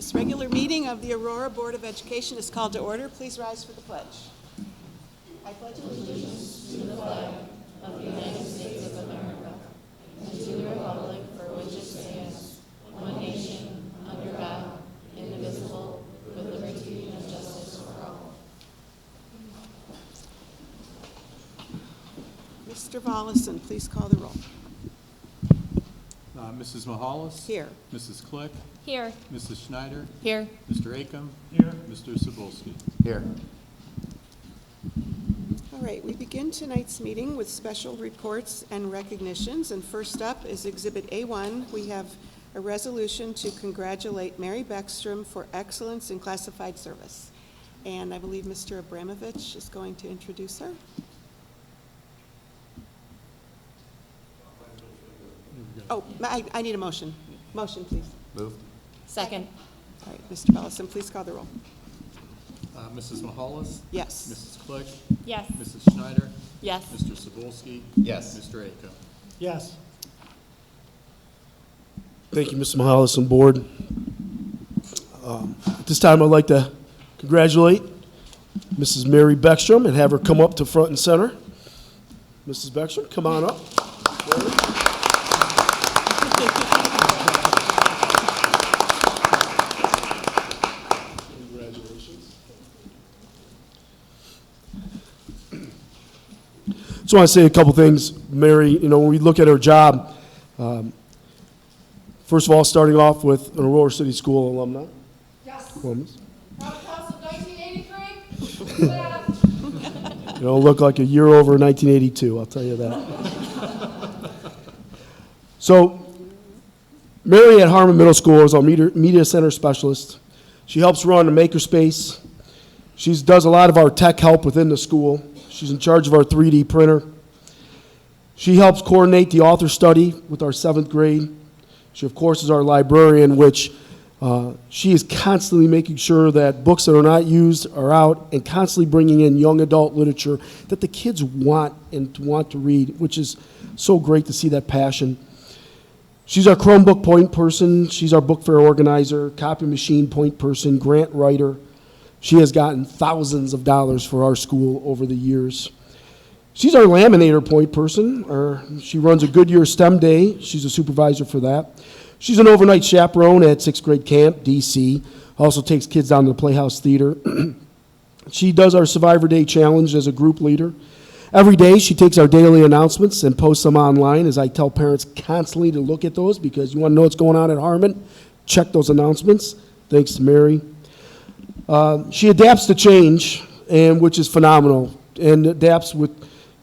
This regular meeting of the Aurora Board of Education is called to order. Please rise for the pledge. I pledge allegiance to the flag of the United States of America and to the republic for which it stands, one nation, under God, indivisible, with liberty and justice for all. Mr. Volleson, please call the roll. Mrs. Mahalis? Here. Mrs. Click? Here. Mrs. Schneider? Here. Mr. Akam? Here. Mr. Cebulski? Here. All right, we begin tonight's meeting with special reports and recognitions. And first up is Exhibit A1. We have a resolution to congratulate Mary Beckstrom for excellence in classified service. And I believe Mr. Abramovich is going to introduce her. Oh, I need a motion. Motion, please. Moved. Second. All right, Mr. Volleson, please call the roll. Mrs. Mahalis? Yes. Mrs. Click? Yes. Mrs. Schneider? Yes. Mr. Cebulski? Yes. Mr. Akam? Yes. Thank you, Mr. Mahalis and board. At this time, I'd like to congratulate Mrs. Mary Beckstrom and have her come up to front and center. Mrs. Beckstrom, come on up. So I want to say a couple things. Mary, when we look at her job, first of all, starting off with an Aurora City School alumna. Yes. Alumnus. Proud class of 1983. You don't look like a year over 1982, I'll tell you that. So, Mary at Harmon Middle School is our media center specialist. She helps run a makerspace. She does a lot of our tech help within the school. She's in charge of our 3D printer. She helps coordinate the author study with our 7th grade. She, of course, is our librarian, which she is constantly making sure that books that are not used are out and constantly bringing in young adult literature that the kids want to read, which is so great to see that passion. She's our Chromebook point person. She's our book fair organizer, copy machine point person, grant writer. She has gotten thousands of dollars for our school over the years. She's our laminator point person. She runs a Goodyear STEM Day. She's a supervisor for that. She's an overnight chaperone at 6th grade camp, DC. Also takes kids down to the Playhouse Theater. She does our Survivor Day challenge as a group leader. Every day she takes our daily announcements and posts them online, as I tell parents constantly to look at those, because you want to know what's going on at Harmon, check those announcements. Thanks to Mary. She adapts to change, which is phenomenal, and adapts with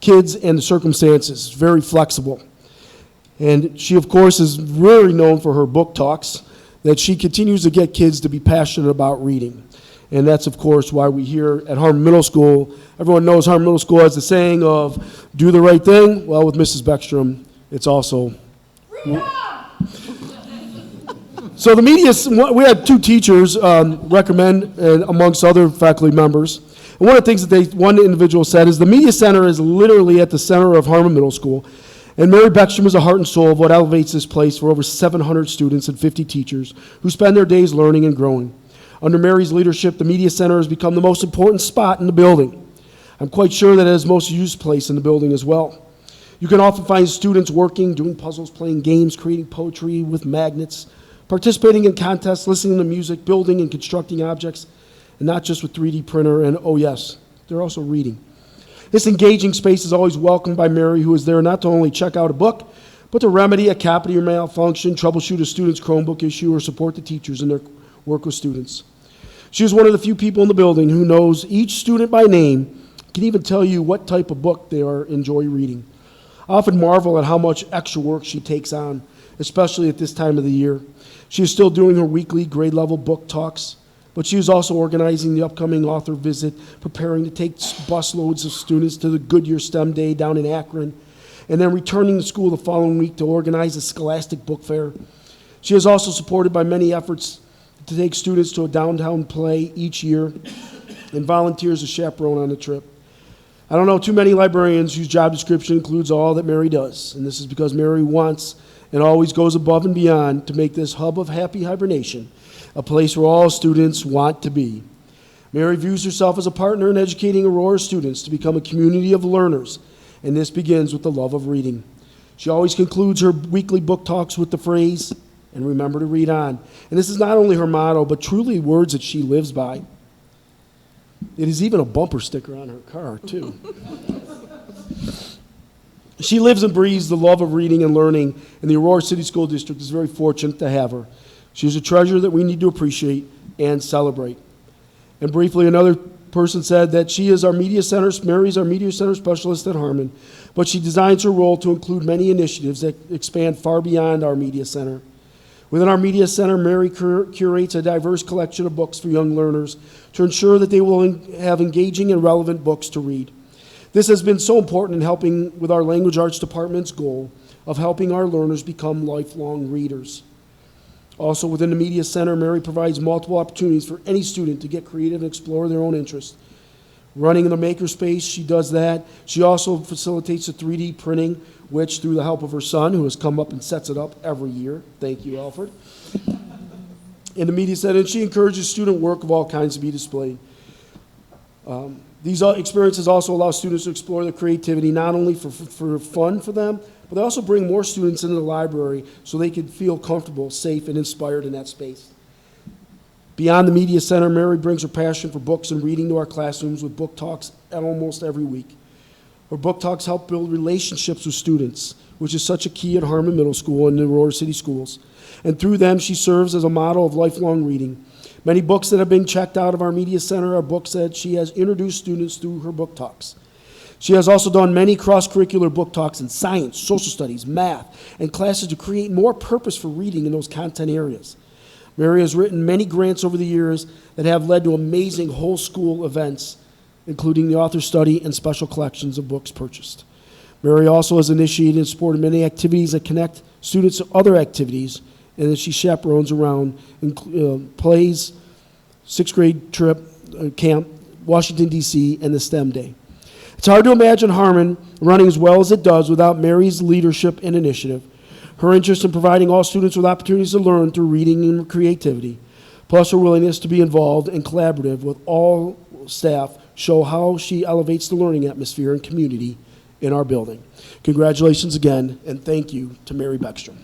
kids and the circumstances. Very flexible. And she, of course, is really known for her book talks, that she continues to get kids to be passionate about reading. And that's, of course, why we here at Harmon Middle School, everyone knows Harmon Middle School has the saying of, do the right thing. Well, with Mrs. Beckstrom, it's also... So the media, we had 2 teachers recommend, amongst other faculty members. And one of the things that one individual said is the media center is literally at the center of Harmon Middle School. And Mary Beckstrom is the heart and soul of what elevates this place for over 700 students and 50 teachers who spend their days learning and growing. Under Mary's leadership, the media center has become the most important spot in the building. I'm quite sure that it is the most used place in the building as well. You can often find students working, doing puzzles, playing games, creating poetry with magnets, participating in contests, listening to music, building and constructing objects, and not just with 3D printer, and oh yes, they're also reading. This engaging space is always welcomed by Mary, who is there not to only check out a book, but to remedy a copy or malfunction, troubleshoot a student's Chromebook issue, or support the teachers in their work with students. She is one of the few people in the building who knows each student by name, can even tell you what type of book they enjoy reading. I often marvel at how much extra work she takes on, especially at this time of the year. She is still doing her weekly grade level book talks, but she is also organizing the upcoming author visit, preparing to take busloads of students to the Goodyear STEM Day down in Akron, and then returning to school the following week to organize a scholastic book fair. She is also supported by many efforts to take students to a downtown play each year and volunteers as chaperone on the trip. I don't know too many librarians whose job description includes all that Mary does, and this is because Mary wants and always goes above and beyond to make this hub of happy hibernation a place where all students want to be. Mary views herself as a partner in educating Aurora students to become a community of learners, and this begins with the love of reading. She always concludes her weekly book talks with the phrase, "And remember to read on." And this is not only her motto, but truly words that she lives by. It is even a bumper sticker on her car, too. She lives and breathes the love of reading and learning, and the Aurora City School District is very fortunate to have her. She is a treasure that we need to appreciate and celebrate. And briefly, another person said that she is our media center, Mary's our media center specialist at Harmon, but she designs her role to include many initiatives that expand far beyond our media center. Within our media center, Mary curates a diverse collection of books for young learners to ensure that they will have engaging and relevant books to read. This has been so important in helping with our language arts department's goal of helping our learners become lifelong readers. Also within the Media Center, Mary provides multiple opportunities for any student to get creative and explore their own interests. Running in the makerspace, she does that. She also facilitates the 3D printing, which through the help of her son, who has come up and sets it up every year. Thank you, Alfred. In the Media Center, she encourages student work of all kinds to be displayed. These experiences also allow students to explore their creativity, not only for fun for them, but they also bring more students into the library so they can feel comfortable, safe, and inspired in that space. Beyond the Media Center, Mary brings her passion for books and reading to our classrooms with book talks almost every week. Her book talks help build relationships with students, which is such a key at Harmon Middle School and the Aurora City Schools. And through them, she serves as a model of lifelong reading. Many books that have been checked out of our Media Center are books that she has introduced students through her book talks. She has also done many cross-curricular book talks in science, social studies, math, and classes to create more purpose for reading in those content areas. Mary has written many grants over the years that have led to amazing whole school events, including the author study and special collections of books purchased. Mary also has initiated and supported many activities that connect students to other activities, and that she chaperones around plays, sixth grade trip, camp, Washington, D.C., and the STEM Day. It's hard to imagine Harmon running as well as it does without Mary's leadership and initiative. Her interest in providing all students with opportunities to learn through reading and creativity, plus her willingness to be involved and collaborative with all staff, show how she elevates the learning atmosphere and community in our building. Congratulations again, and thank you to Mary Beckstrom.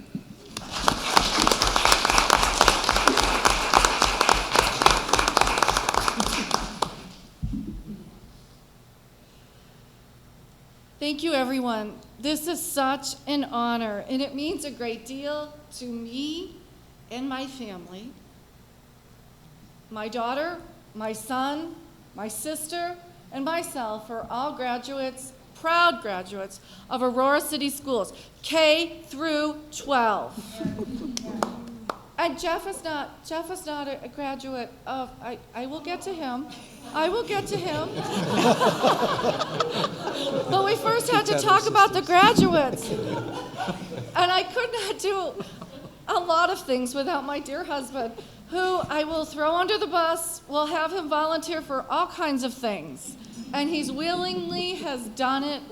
Thank you, everyone. This is such an honor, and it means a great deal to me and my family. My daughter, my son, my sister, and myself are all graduates, proud graduates of Aurora City Schools, K through 12. And Jeff is not a graduate of, I will get to him. I will get to him. But we first had to talk about the graduates. And I could not do a lot of things without my dear husband, who I will throw under the bus. We'll have him volunteer for all kinds of things. And he's willingly has done it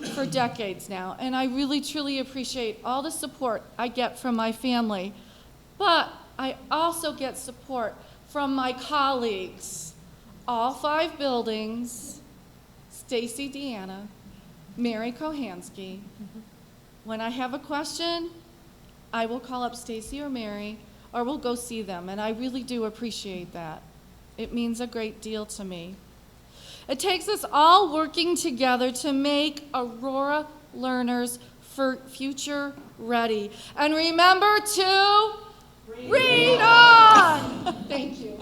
for decades now. And I really, truly appreciate all the support I get from my family. But I also get support from my colleagues, all 5 buildings, Stacy Deanna, Mary Kohansky. When I have a question, I will call up Stacy or Mary, or we'll go see them, and I really do appreciate that. It means a great deal to me. It takes us all working together to make Aurora learners for future ready. And remember to read on! Thank you.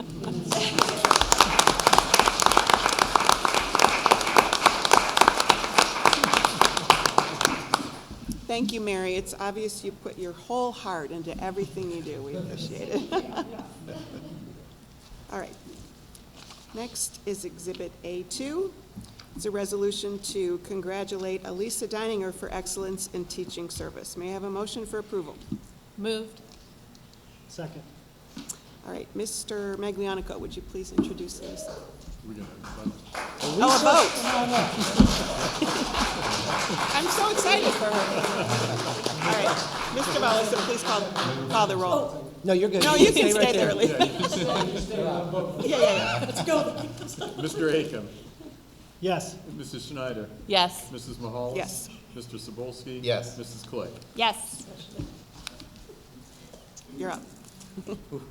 Thank you, Mary. It's obvious you put your whole heart into everything you do. We appreciate it. All right. Next is Exhibit A2. It's a resolution to congratulate Elisa Deininger for excellence in teaching service. May I have a motion for approval? Moved. Second. All right, Mr. Maglianico, would you please introduce Elisa? We're gonna vote. Oh, a vote. I'm so excited for her. All right, Mr. Mellison, please call the roll. No, you're good. No, you can right stay there, Lee. Yeah. Let's go. Mr. Akam? Yes. Mrs. Schneider? Yes. Mrs. Mahalis? Yes. Mr. Cebulski? Yes. Mrs. Clay? Yes. You're up.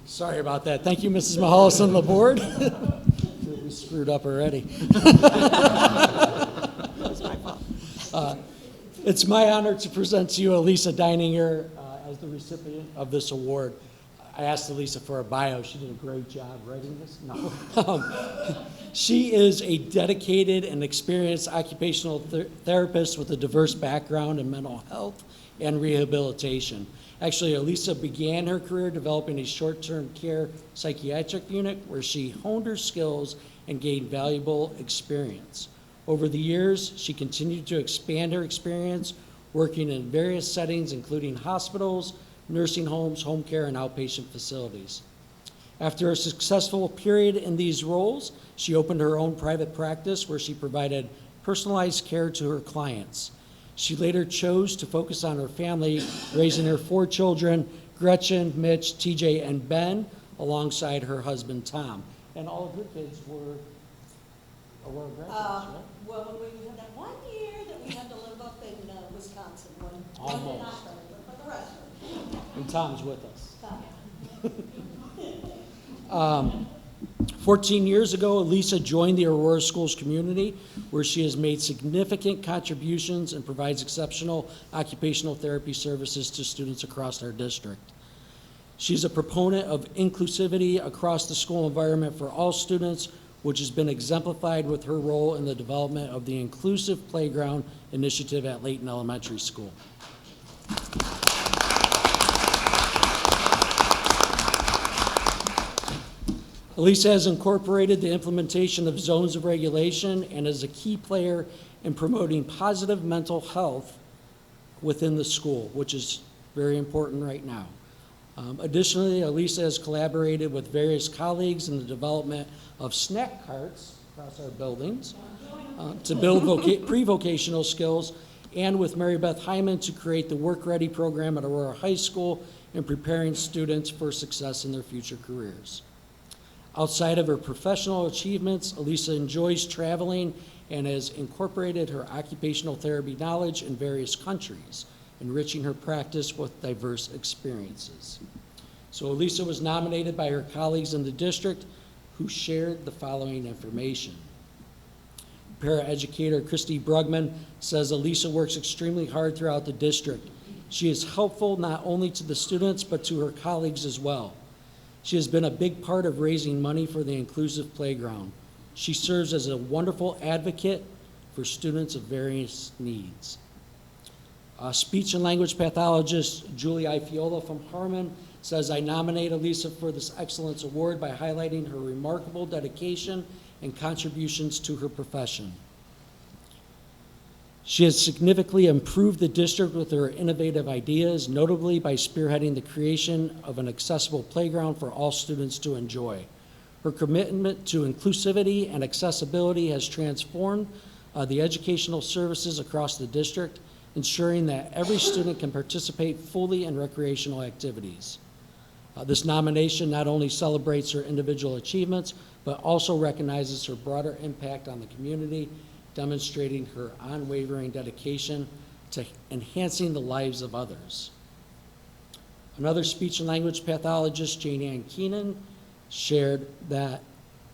Sorry about that. Thank you, Mrs. Mahalis and the board. We screwed up already. It's my fault. It's my honor to present to you Elisa Deininger as the recipient of this award. I asked Elisa for a bio. She did a great job writing this. No. She is a dedicated and experienced occupational therapist with a diverse background in mental health and rehabilitation. Actually, Elisa began her career developing a short-term care psychiatric unit where she honed her skills and gained valuable experience. Over the years, she continued to expand her experience, working in various settings, including hospitals, nursing homes, home care, and outpatient facilities. After a successful period in these roles, she opened her own private practice where she provided personalized care to her clients. She later chose to focus on her family, raising her 4 children, Gretchen, Mitch, TJ, and Ben, alongside her husband, Tom. And all of her kids were Aurora graduates, right? Well, we had that 1 year that we had to live up in Wisconsin. One Almost. did not, but the rest of them. And Tom's with us. 14 years ago, Elisa joined the Aurora Schools community, where she has made significant contributions and provides exceptional occupational therapy services to students across our district. She's a proponent of inclusivity across the school environment for all students, which has been exemplified with her role in the development of the Inclusive Playground Initiative at Layton Elementary School. Elisa has incorporated the implementation of zones of regulation and is a key player in promoting positive mental health within the school, which is very important right now. Additionally, Elisa has collaborated with various colleagues in the development of snack carts across our buildings to build pre-vocational skills, and with Mary Beth Hyman to create the Work Ready program at Aurora High School in preparing students for success in their future careers. Outside of her professional achievements, Elisa enjoys traveling and has incorporated her occupational therapy knowledge in various countries, enriching her practice with diverse experiences. So Elisa was nominated by her colleagues in the district who shared the following information. Paraeducator Christy Brugman says Elisa works extremely hard throughout the district. She is helpful not only to the students but to her colleagues as well. She has been a big part of raising money for the inclusive playground. She serves as a wonderful advocate for students of various needs. Speech and language pathologist Julie Ifiola from Harmon says, I nominate Elisa for this excellence award by highlighting her remarkable dedication and contributions to her profession. She has significantly improved the district with her innovative ideas, notably by spearheading the creation of an accessible playground for all students to enjoy. Her commitment to inclusivity and accessibility has transformed the educational services across the district, ensuring that every student can participate fully in recreational activities. This nomination not only celebrates her individual achievements, but also recognizes her broader impact on the community, demonstrating her unwavering dedication to enhancing the lives of others. Another speech and language pathologist, Jane Ann Keenan, shared that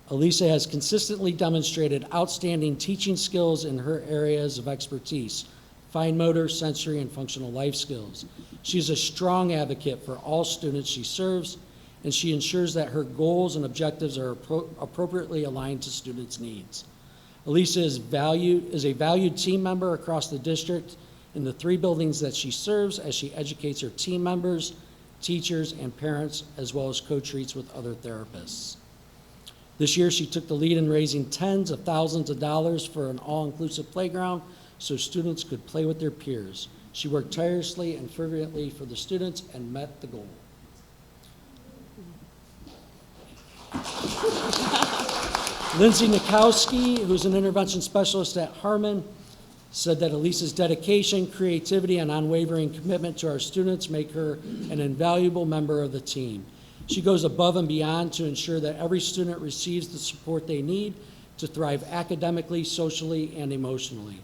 Elisa has consistently demonstrated outstanding teaching skills in her areas of expertise, fine motor, sensory, and functional life skills. She is a strong advocate for all students she serves, and she ensures that her goals and objectives are appropriately aligned to students' needs. Elisa is a valued team member across the district in the 3 buildings that she serves as she educates her team members, teachers, and parents, as well as co-treats with other therapists. This year, she took the lead in raising tens of thousands of dollars for an all-inclusive playground so students could play with their peers. She worked tirelessly and fervently for the students and met the goal. Lindsay Nikowski, who's an intervention specialist at Harmon, said that Elisa's dedication, creativity, and unwavering commitment to our students make her an invaluable member of the team. She goes above and beyond to ensure that every student receives the support they need to thrive academically, socially, and emotionally.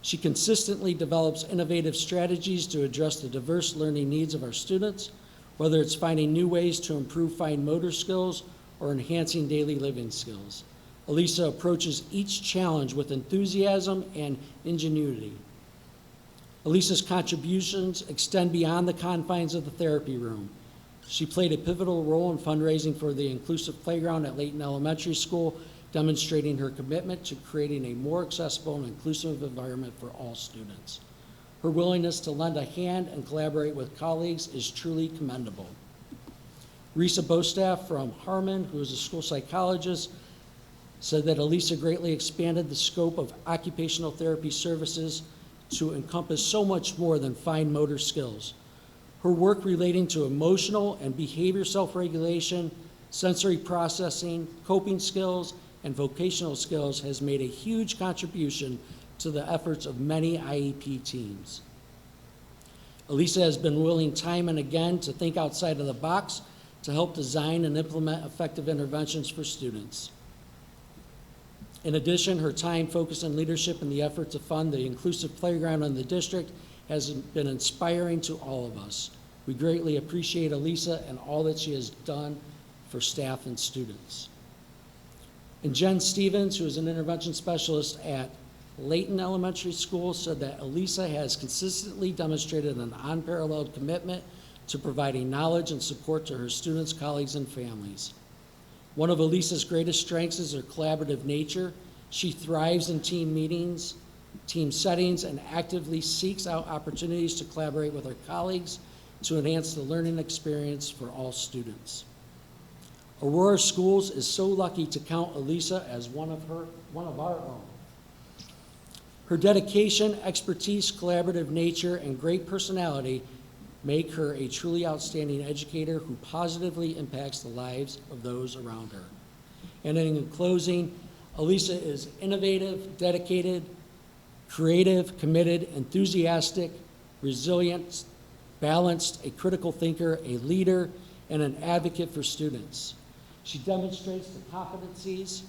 She consistently develops innovative strategies to address the diverse learning needs of our students, whether it's finding new ways to improve fine motor skills or enhancing daily living skills. Elisa approaches each challenge with enthusiasm and ingenuity. Elisa's contributions extend beyond the confines of the therapy room. She played a pivotal role in fundraising for the inclusive playground at Layton Elementary School, demonstrating her commitment to creating a more accessible and inclusive environment for all students. Her willingness to lend a hand and collaborate with colleagues is truly commendable. Risa Bostaff from Harmon, who is a school psychologist, said that Elisa greatly expanded the scope of occupational therapy services to encompass so much more than fine motor skills. Her work relating to emotional and behavior self-regulation, sensory processing, coping skills, and vocational skills has made a huge contribution to the efforts of many IEP teams. Elisa has been willing time and again to think outside of the box to help design and implement effective interventions for students. In addition, her time, focus, and leadership in the effort to fund the inclusive playground in the district has been inspiring to all of us. We greatly appreciate Elisa and all that she has done for staff and students. And Jen Stevens, who is an intervention specialist at Layton Elementary School, said that Elisa has consistently demonstrated an unparalleled commitment to providing knowledge and support to her students, colleagues, and families. One of Elisa's greatest strengths is her collaborative nature. She thrives in team meetings, team settings, and actively seeks out opportunities to collaborate with her colleagues to enhance the learning experience for all students. Aurora Schools is so lucky to count Elisa as one of our own. Her dedication, expertise, collaborative nature, and great personality make her a truly outstanding educator who positively impacts the lives of those around her. And in closing, Elisa is innovative, dedicated, creative, committed, enthusiastic, resilient, balanced, a critical thinker, a leader, and an advocate for students. She demonstrates the competencies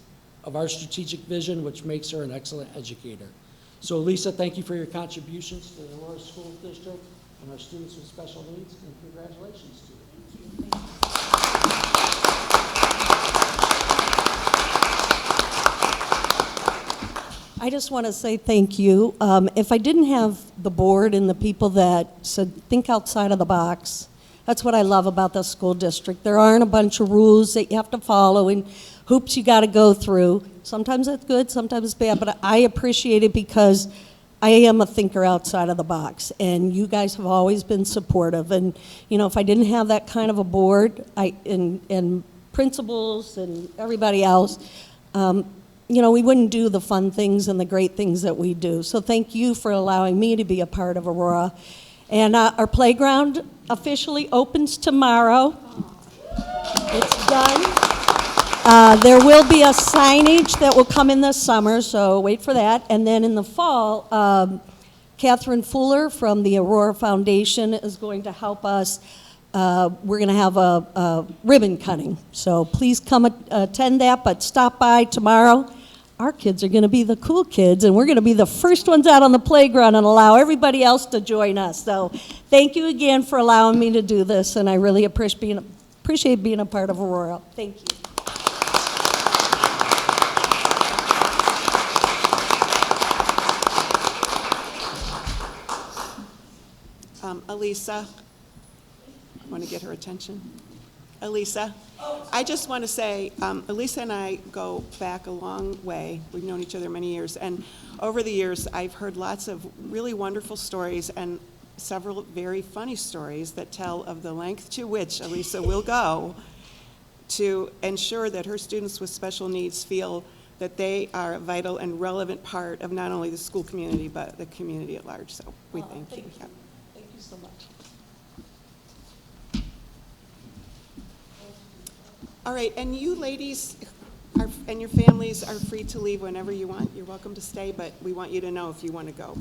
of our strategic vision, which makes her an excellent educator. So Elisa, thank you for your contributions to the Aurora School District and our students with special needs, and congratulations to you. I just want to say thank you. If I didn't have the board and the people that said, think outside of the box, that's what I love about the school district. There aren't a bunch of rules that you have to follow and hoops you got to go through. Sometimes it's good, sometimes it's bad, but I appreciate it because I am a thinker outside of the box, and you guys have always been supportive. And, you know, if I didn't have that kind of a board and principals and everybody else, you know, we wouldn't do the fun things and the great things that we do. So thank you for allowing me to be a part of Aurora. And our playground officially opens tomorrow. It's done. There will be a signage that will come in this summer, so wait for that. And then in the fall, Catherine Fuller from the Aurora Foundation is going to help us. We're going to have a ribbon cutting, so please come attend that, but stop by tomorrow. Our kids are going to be the cool kids, and we're going to be the first ones out on the playground and allow everybody else to join us. So thank you again for allowing me to do this, and I really appreciate being a part of Aurora. Thank you. Elisa, I want to get her attention. Elisa, I just want to say, Elisa and I go back a long way. We've known each other many years, and over the years, I've heard lots of really wonderful stories and several very funny stories that tell of the length to which Elisa will go to ensure that her students with special needs feel that they are a vital and relevant part of not only the school community, but the community at large. So we thank you. Yeah. Thank you so much. All right, and you ladies, And your families are free to leave whenever you want. You're welcome to stay, but we want you to know if you want to go.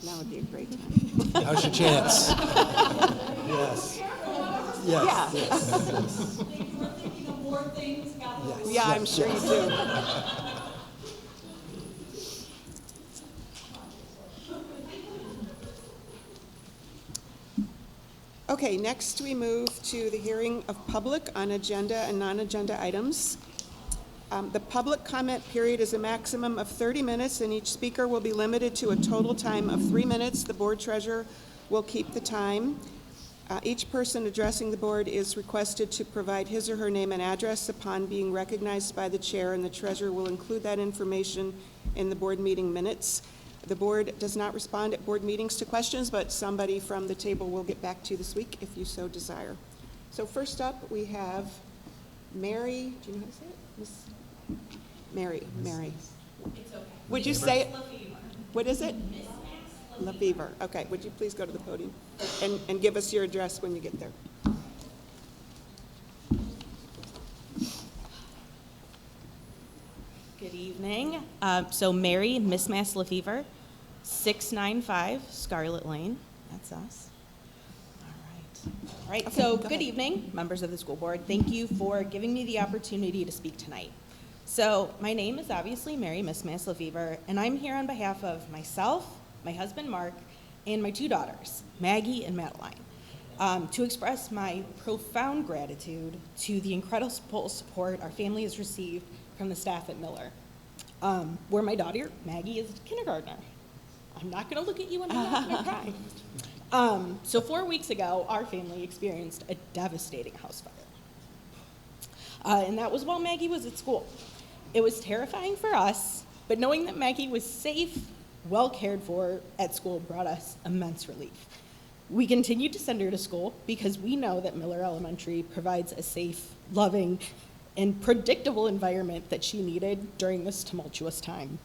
Now would be a great time. Now's your chance. Yes. Yes. Yeah. We're thinking of more things, Yeah, I'm sure you do. Okay, next we move to the hearing of public on agenda and non-agenda items. The public comment period is a maximum of 30 minutes, and each speaker will be limited to a total time of 3 minutes. The board treasurer will keep the time. Each person addressing the board is requested to provide his or her name and address upon being recognized by the chair, and the treasurer will include that information in the board meeting minutes. The board does not respond at board meetings to questions, but somebody from the table will get back to you this week if you so desire. So first up, we have Mary, do you know how to say it? Miss Mary. It's okay. Would you say it? What is it? LaFever. Okay, would you please go to the podium and give us your address when you get there? Good evening. So Mary, Miss Mass LaFever, 695 Scarlet Lane. That's us. All right. Okay, So go good ahead. evening, members of the school board. Thank you for giving me the opportunity to speak tonight. So my name is obviously Mary, Miss Mass LaFever, and I'm here on behalf of myself, my husband Mark, and my 2 daughters, Maggie and Madeline, to express my profound gratitude to the incredible support our family has received from the staff at Miller, where my daughter, Maggie, is a kindergartner. I'm not going to look at you and I'm not going to cry. So 4 weeks ago, our family experienced a devastating house fire. And that was while Maggie was at school. It was terrifying for us, but knowing that Maggie was safe, well cared for at school brought us immense relief. We continued to send her to school because we know that Miller Elementary provides a safe, loving, and predictable environment that she needed during this tumultuous time.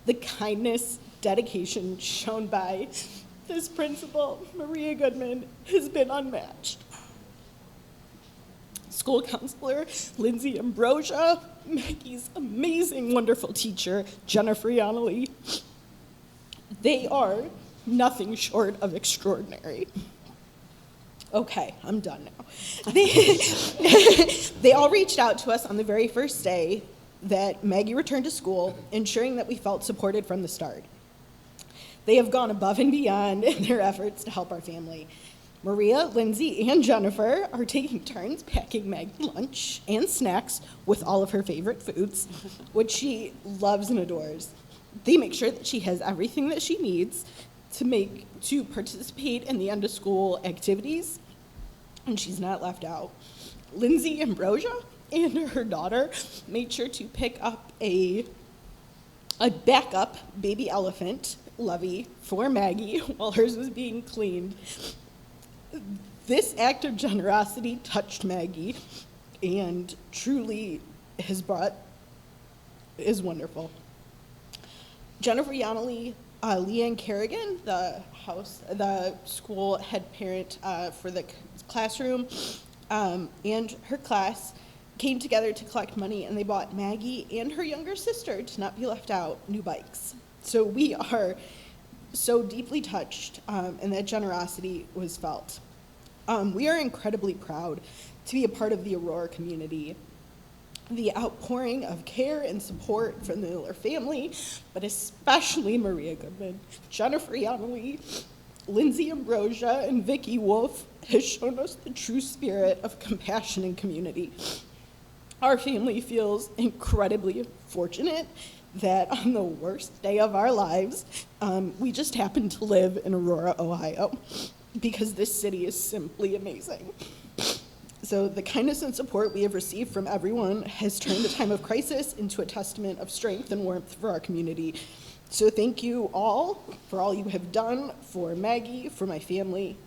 The kindness, dedication shown by this principal, Maria Goodman, has been unmatched. School counselor, Lindsay Ambrosia, Maggie's amazing, wonderful teacher, Jennifer Yonley. They are nothing short of extraordinary. Okay, I'm done now. They all reached out to us on the very first day that Maggie returned to school, ensuring that we felt supported from the start. They have gone above and beyond in their efforts to help our family. Maria, Lindsay, and Jennifer are taking turns packing Maggie lunch and snacks with all of her favorite foods, which she loves and adores. They make sure that she has everything that she needs to participate in the end-of-school activities, and she's not left out. Lindsay Ambrosia and her daughter made sure to pick up a backup baby elephant, Lovey, for Maggie while hers was being cleaned. This act of generosity touched Maggie and truly is wonderful. Jennifer Yonley, Leanne Kerrigan, the school head parent for the classroom, and her class came together to collect money, and they bought Maggie and her younger sister, to not be left out, new bikes. So we are so deeply touched, and that generosity was felt. We are incredibly proud to be a part of the Aurora community. The outpouring of care and support from the Miller family, but especially Maria Goodman, Jennifer Yonley, Lindsay Ambrosia, and Vicki Wolf has shown us the true spirit of compassion and community. Our family feels incredibly fortunate that on the worst day of our lives, we just happen to live in Aurora, Ohio, because this city is simply amazing. So the kindness and support we have received from everyone has turned a time of crisis into a testament of strength and warmth for our community. So thank you all for all you have done for Maggie, for my family,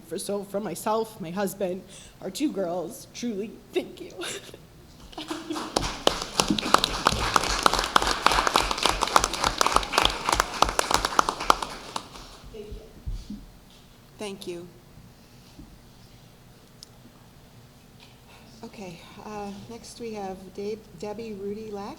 for myself, my husband, our 2 girls. Truly, thank you. Thank you. Okay, next we have Debbie Rudy Lack.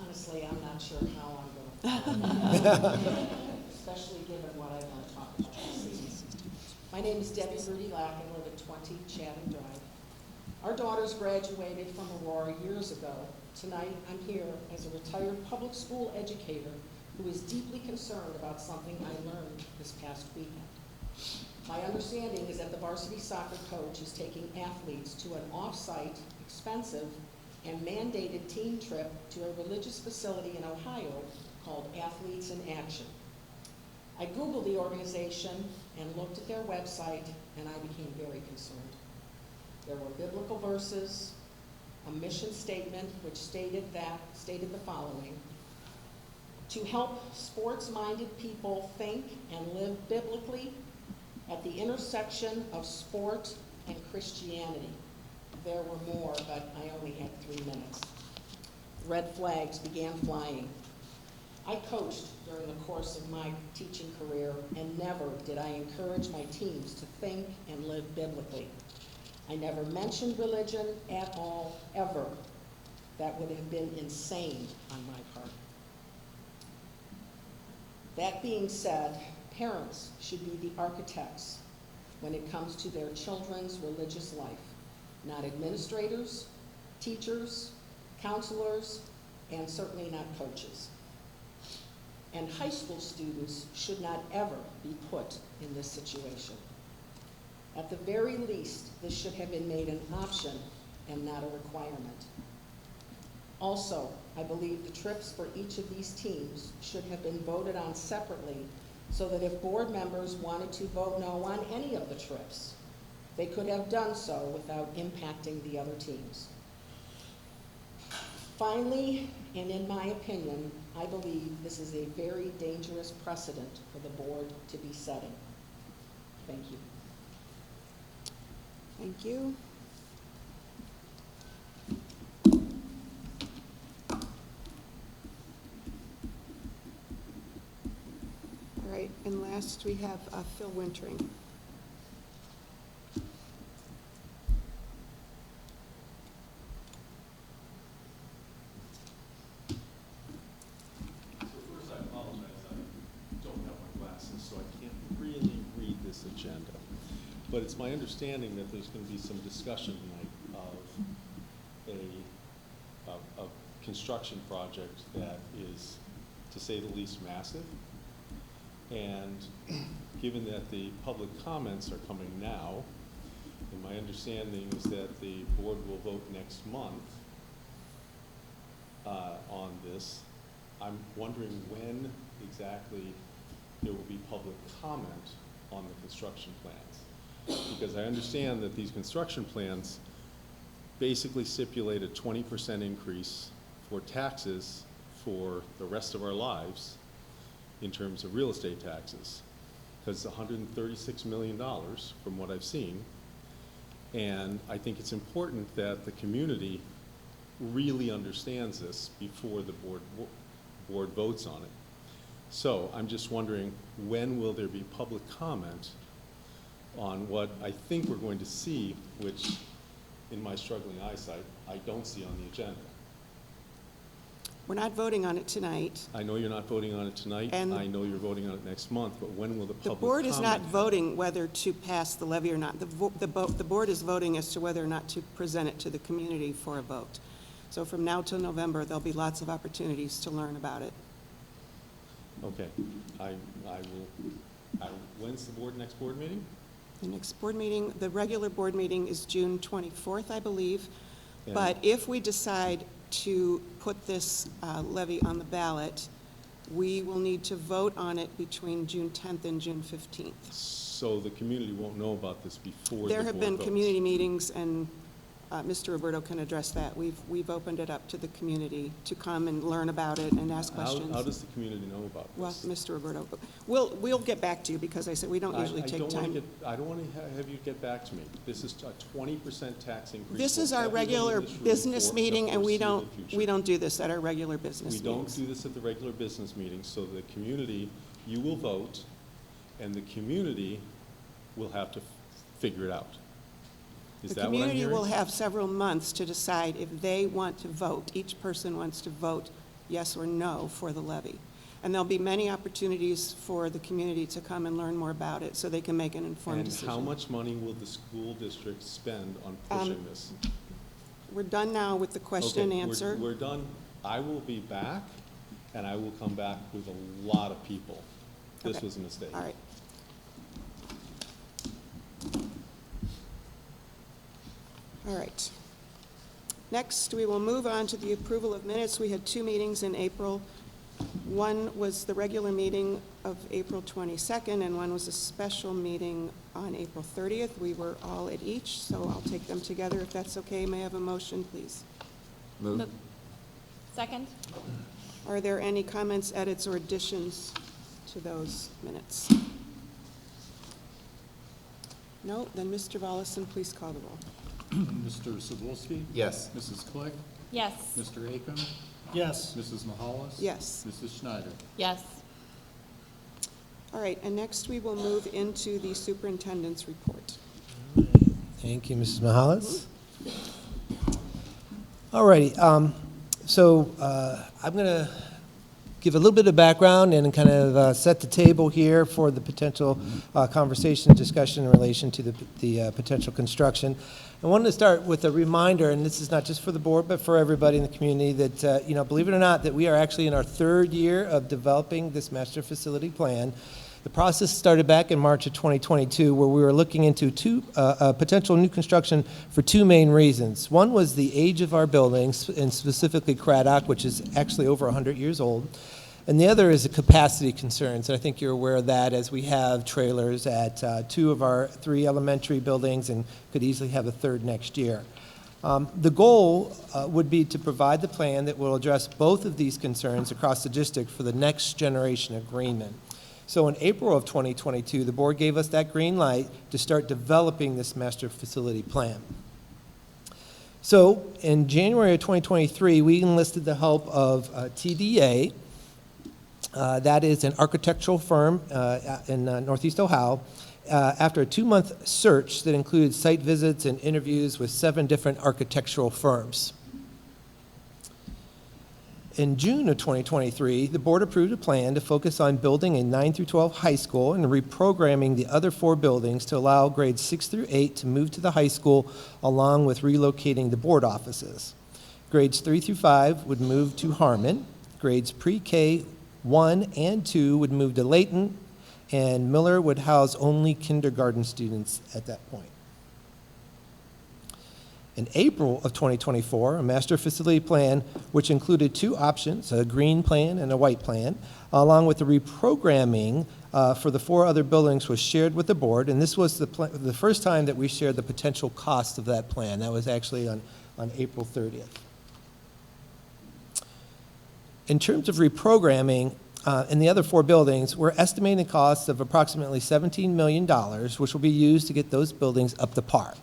Honestly, I'm not sure how I'm going to, especially given what I want to talk about this evening. My name is Debbie Rudy Lack. I live at 20 Chatham Drive. Our daughters graduated from Aurora years ago. Tonight, I'm here as a retired public school educator who is deeply concerned about something I learned this past weekend. My understanding is that the varsity soccer coach is taking athletes to an off-site, expensive, and mandated team trip to a religious facility in Ohio called Athletes in Action. I Googled the organization and looked at their website, and I became very concerned. There were biblical verses, a mission statement which stated the following: to help sports-minded people think and live biblically at the intersection of sport and Christianity. There were more, but I only had 3 minutes. Red flags began flying. I coached during the course of my teaching career, and never did I encourage my teams to think and live biblically. I never mentioned religion at all, ever. That would have been insane on my part. That being said, parents should be the architects when it comes to their children's religious life, not administrators, teachers, counselors, and certainly not coaches. And high school students should not ever be put in this situation. At the very least, this should have been made an option and not a requirement. Also, I believe the trips for each of these teams should have been voted on separately, so that if board members wanted to vote no on any of the trips, they could have done so without impacting the other teams. Finally, and in my opinion, I believe this is a very dangerous precedent for the board to be setting. Thank you. Thank you. All right, and last we have Phil Wintering. So first, I apologize, I don't have my glasses, so I can't really read this agenda. But it's my understanding that there's going to be some discussion tonight of a construction project that is, to say the least, massive. And given that the public comments are coming now, and my understanding is that the board will vote next month on this, I'm wondering when exactly there will be public comment on the construction plans. Because I understand that these construction plans basically stipulate a 20% increase for taxes for the rest of our lives in terms of real estate taxes. Because it's $136 million from what I've seen. And I think it's important that the community really understands this before the board votes on it. So I'm just wondering, when will there be public comment on what I think we're going to see, which in my struggling eyesight, I don't see on the agenda. We're not voting on it tonight. I know you're not voting on it tonight, And I know you're voting on it next month, but when will the The public board is not comment? voting whether to pass the levy or not. The board is voting as to whether or not to present it to the community for a vote. So from now till November, there'll be lots of opportunities to learn about it. Okay, when's the next board meeting? The next board meeting, the regular board meeting is June 24th, I believe. And- But if we decide to put this levy on the ballot, we will need to vote on it between June 10th and June 15th. So the community won't know about this before the board There have been votes. community meetings, and Mr. Roberto can address that. We've opened it up to the community to come and learn about it and ask questions. How does the community know about Well, this? Mr. Roberto, we'll get back to you because I said we don't usually take time. I don't want to have you get back to me. This is a 20% tax increase. This is for our everybody in regular this room business for meeting, the and we foreseeable don't future. do this at our regular business We meetings. don't do this at the regular business meetings, so the community, you will vote, and the community will have to figure it out. Is that what I'm hearing? The community will have several months to decide if they want to vote. Each person wants to vote yes or no for the levy. And there'll be many opportunities for the community to come and learn more about it so they can make an informed decision. And how much money will the school district spend on pushing this? We're done now with the question and Okay, answer. We're done. I will be back, and I will come back with a lot of people. This Okay. was a mistake. All right. All right. Next, we will move on to the approval of minutes. We had 2 meetings in April. One was the regular meeting of April 22nd, and one was a special meeting on April 30th. We were all at each, so I'll take them together if that's okay. May I have a motion, please? Move. Second? Are there any comments, edits, or additions to those minutes? No? Then Mr. Volleson, please call the roll. Mr. Cebulski? Yes. Mrs. Click? Yes. Mr. Aiken? Yes. Mrs. Mahalis? Yes. Mrs. Schneider? Yes. All right, and next we will move into the superintendent's report. Thank you, Mrs. Mahalis. All righty, so I'm going to give a little bit of background and kind of set the table here for the potential conversation and discussion in relation to the potential construction. I wanted to start with a reminder, and this is not just for the board, but for everybody in the community, that, believe it or not, that we are actually in our 3rd year of developing this master facility plan. The process started back in March of 2022, where we were looking into potential new construction for 2 main reasons. One was the age of our buildings, and specifically Craddock, which is actually over 100 years old. And the other is the capacity concerns. And I think you're aware of that, as we have trailers at 2 of our 3 elementary buildings and could easily have a 3rd next year. The goal would be to provide the plan that will address both of these concerns across the district for the next generation agreement. So in April of 2022, the board gave us that green light to start developing this master facility plan. So in January of 2023, we enlisted the help of TDA, that is an architectural firm in Northeast Ohio, after a 2-month search that included site visits and interviews with 7 different architectural firms. In June of 2023, the board approved a plan to focus on building a 9 through 12 high school and reprogramming the other 4 buildings to allow grades 6 through 8 to move to the high school, along with relocating the board offices. Grades 3 through 5 would move to Harmon. Grades pre-K 1 and 2 would move to Layton, and Miller would house only kindergarten students at that point. In April of 2024, a master facility plan, which included 2 options, a green plan and a white plan, along with the reprogramming for the 4 other buildings, was shared with the board, and this was the first time that we shared the potential cost of that plan. That was actually on April 30th. In terms of reprogramming, in the other 4 buildings, we're estimating costs of approximately $17 million, which will be used to get those buildings up to par.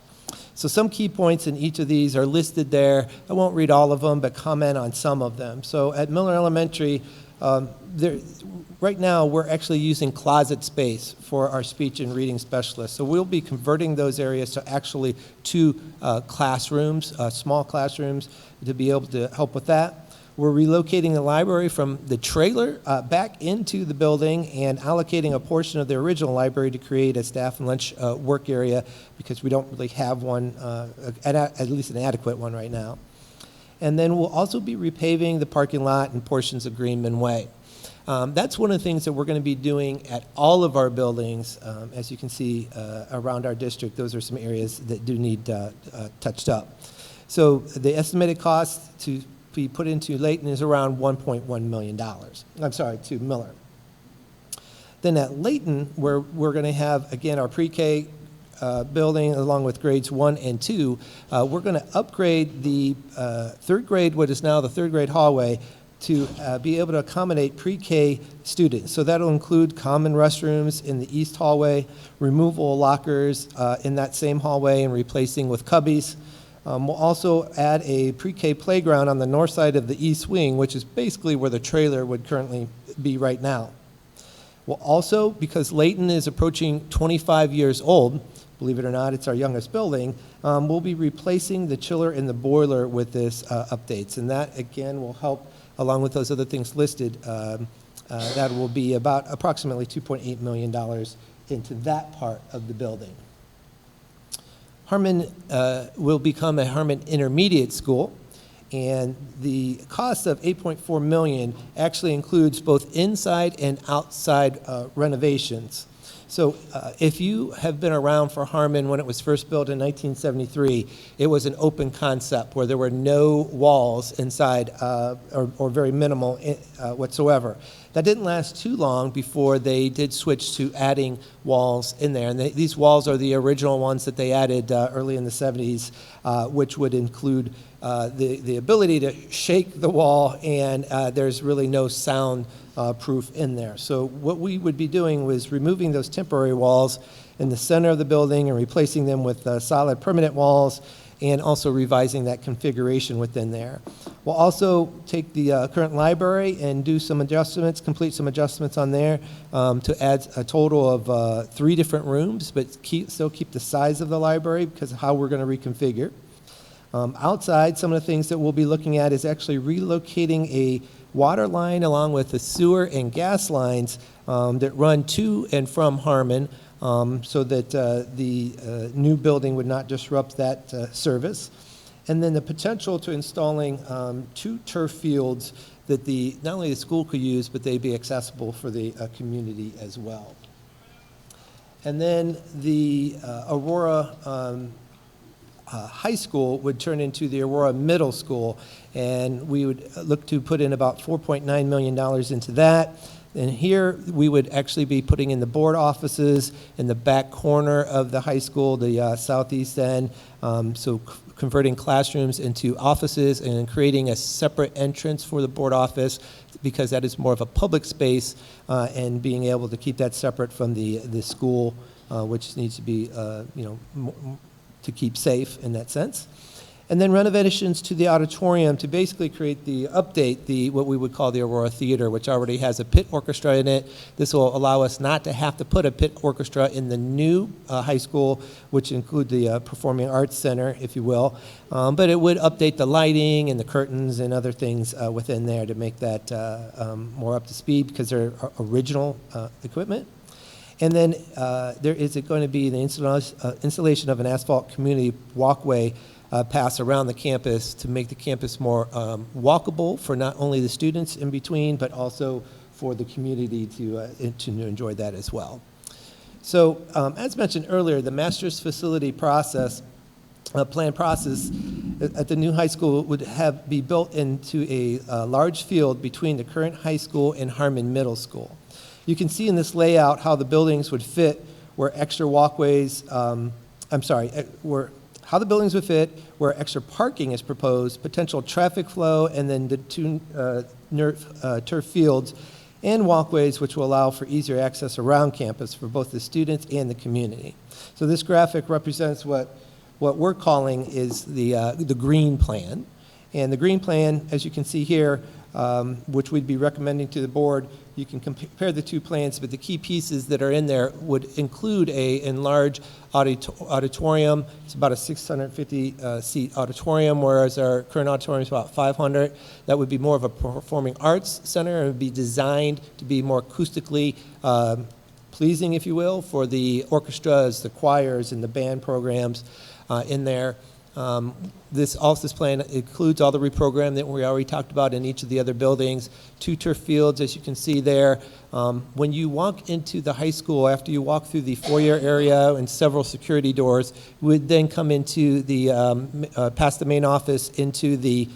So some key points in each of these are listed there. I won't read all of them, but comment on some of them. So at Miller Elementary, right now we're actually using closet space for our speech and reading specialists. So we'll be converting those areas to actually 2 classrooms, small classrooms, to be able to help with that. We're relocating the library from the trailer back into the building and allocating a portion of the original library to create a staff and lunch work area, because we don't really have one, at least an adequate one right now. And then we'll also be repaving the parking lot and portions of Greenman Way. That's one of the things that we're going to be doing at all of our buildings. As you can see around our district, those are some areas that do need touched up. So the estimated cost to be put into Layton is around $1.1 million. I'm sorry, to Miller. Then at Layton, where we're going to have, again, our pre-K building, along with grades 1 and 2, we're going to upgrade the third grade, what is now the third grade hallway, to be able to accommodate pre-K students. So that'll include common restrooms in the east hallway, removal of lockers in that same hallway and replacing with cubbies. We'll also add a pre-K playground on the north side of the east wing, which is basically where the trailer would currently be right now. We'll also, because Layton is approaching 25 years old, believe it or not, it's our youngest building, we'll be replacing the chiller and the boiler with this updates. And that, again, will help, along with those other things listed, that will be about approximately $2.8 million into that part of the building. Harmon will become a Harmon Intermediate School, and the cost of $8.4 million actually includes both inside and outside renovations. So if you have been around for Harmon when it was first built in 1973, it was an open concept where there were no walls inside or very minimal whatsoever. That didn't last too long before they did switch to adding walls in there. And these walls are the original ones that they added early in the 70s, which would include the ability to shake the wall, and there's really no sound proof in there. So what we would be doing was removing those temporary walls in the center of the building and replacing them with solid permanent walls, and also revising that configuration within there. We'll also take the current library and do some adjustments, complete some adjustments on there to add a total of 3 different rooms, but still keep the size of the library because of how we're going to reconfigure. Outside, some of the things that we'll be looking at is actually relocating a water line along with the sewer and gas lines that run to and from Harmon, so that the new building would not disrupt that service. And then the potential to installing 2 turf fields that not only the school could use, but they'd be accessible for the community as well. And then the Aurora High School would turn into the Aurora Middle School, and we would look to put in about $4.9 million into that. And here we would actually be putting in the board offices in the back corner of the high school, the southeast end, so converting classrooms into offices and creating a separate entrance for the board office, because that is more of a public space, and being able to keep that separate from the school, which needs to be, to keep safe in that sense. And then renovations to the auditorium to basically create what we would call the Aurora Theater, which already has a pit orchestra in it. This will allow us not to have to put a pit orchestra in the new high school, which include the Performing Arts Center, if you will. But it would update the lighting and the curtains and other things within there to make that more up to speed, because they're original equipment. And then there is going to be the installation of an asphalt community walkway pass around the campus to make the campus more walkable for not only the students in between, but also for the community to enjoy that as well. So as mentioned earlier, the master's facility process, plan process at the new high school would be built into a large field between the current high school and Harmon Middle School. You can see in this layout how the buildings would fit, where extra walkways, how the buildings would fit, where extra parking is proposed, potential traffic flow, and then the 2 turf fields and walkways, which will allow for easier access around campus for both the students and the community. So this graphic represents what we're calling is the green plan. And the green plan, as you can see here, which we'd be recommending to the board, you can compare the 2 plans, but the key pieces that are in there would include an enlarged auditorium. It's about a 650-seat auditorium, whereas our current auditorium is about 500. That would be more of a performing arts center, and it would be designed to be more acoustically pleasing, if you will, for the orchestras, the choirs, and the band programs in there. This plan includes all the reprogram that we already talked about in each of the other buildings, 2 turf fields, as you can see there. When you walk into the high school, after you walk through the foyer area and several security doors, you would then come into past the main office into the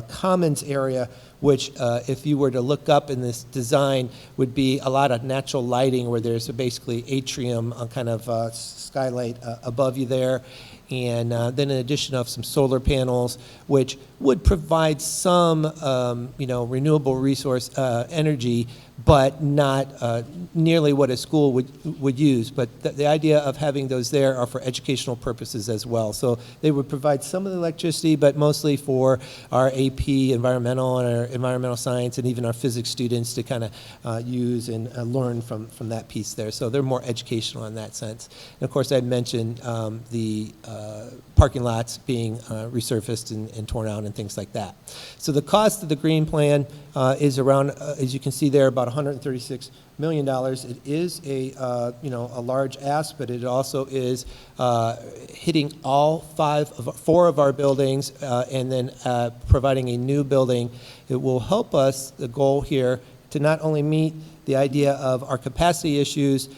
commons area, which if you were to look up in this design would be a lot of natural lighting where there's basically atrium kind of skylight above you there. And then in addition of some solar panels, which would provide some, renewable resource energy, but not nearly what a school would use. But the idea of having those there are for educational purposes as well. So they would provide some of the electricity, but mostly for our AP environmental and our environmental science and even our physics students to kind of use and learn from that piece there. So they're more educational in that sense. And of course, I'd mentioned the parking lots being resurfaced and torn out and things like that. So the cost of the green plan is around, as you can see there, about $136 million. It is a large ask, but it also is hitting all four of our buildings and then providing a new building. It will help us, the goal here, to not only meet the idea of our capacity issues,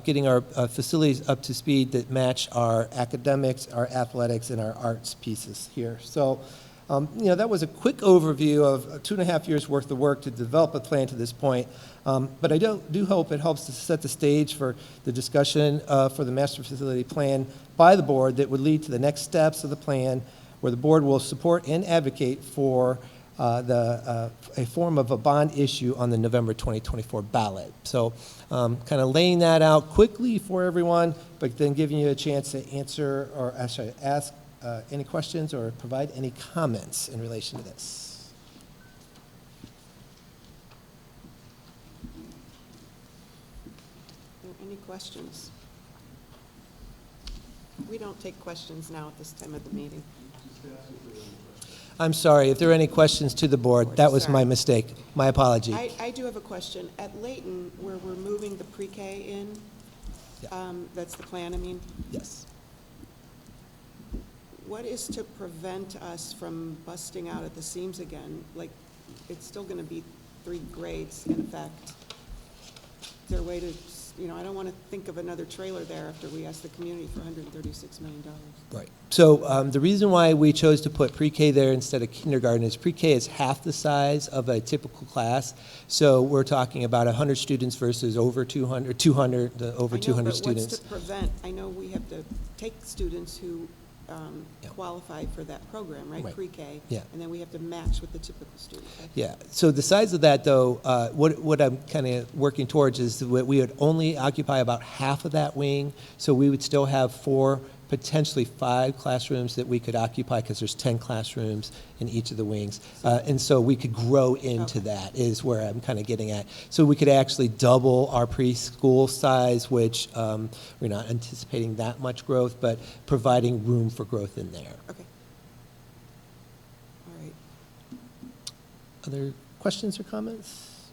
getting our facilities up to speed that match our academics, our athletics, and our arts pieces here. So, that was a quick overview of 2.5 years' worth of work to develop a plan to this point. But I do hope it helps to set the stage for the discussion for the master facility plan by the board that would lead to the next steps of the plan, where the board will support and advocate for a form of a bond issue on the November 2024 ballot. So kind of laying that out quickly for everyone, but then giving you a chance to answer or actually ask any questions or provide any comments in relation to this. Are there any questions? We don't take questions now at this time of the meeting. I'm sorry, if there are any questions to the board, that was my mistake. My apology. I do have a question. At Layton, where we're moving the pre-K in, that's the plan, I mean, Yes. what is to prevent us from busting out at the seams again? Like, it's still going to be 3 grades in effect. Is there a way to, I don't want to think of another trailer there after we asked the community for $136 million. Right. So the reason why we chose to put pre-K there instead of kindergarten is pre-K is half the size of a typical class. So we're talking about 100 students versus over 200 over 200 students. What's to prevent? I know we have to take students who qualify for that program, right? Pre-K. Yeah. And then we have to match with the typical student. Okay? Yeah. So the size of that, though, what I'm kind of working towards is that we would only occupy about half of that wing. So we would still have 4, potentially 5 classrooms that we could occupy because there's 10 classrooms in each of the wings. And so we could grow into that is where I'm kind of getting at. So we could actually double our preschool size, which we're not anticipating that much growth, but providing room for growth in there. Okay. All right. Other questions or comments?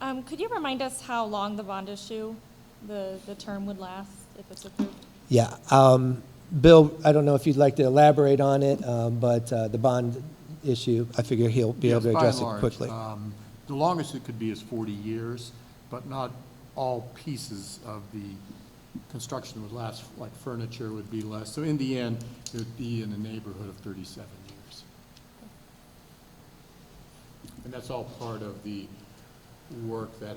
Could you remind us how long the bond issue, the term would last if it's approved? Yeah. Bill, I don't know if you'd like to elaborate on it, but the bond issue, I figure he'll be able to address it quickly. The longest it could be is 40 years, but not all pieces of the construction would last, like furniture would be less. So in the end, it would be in the neighborhood of 37 years. And that's all part of the work that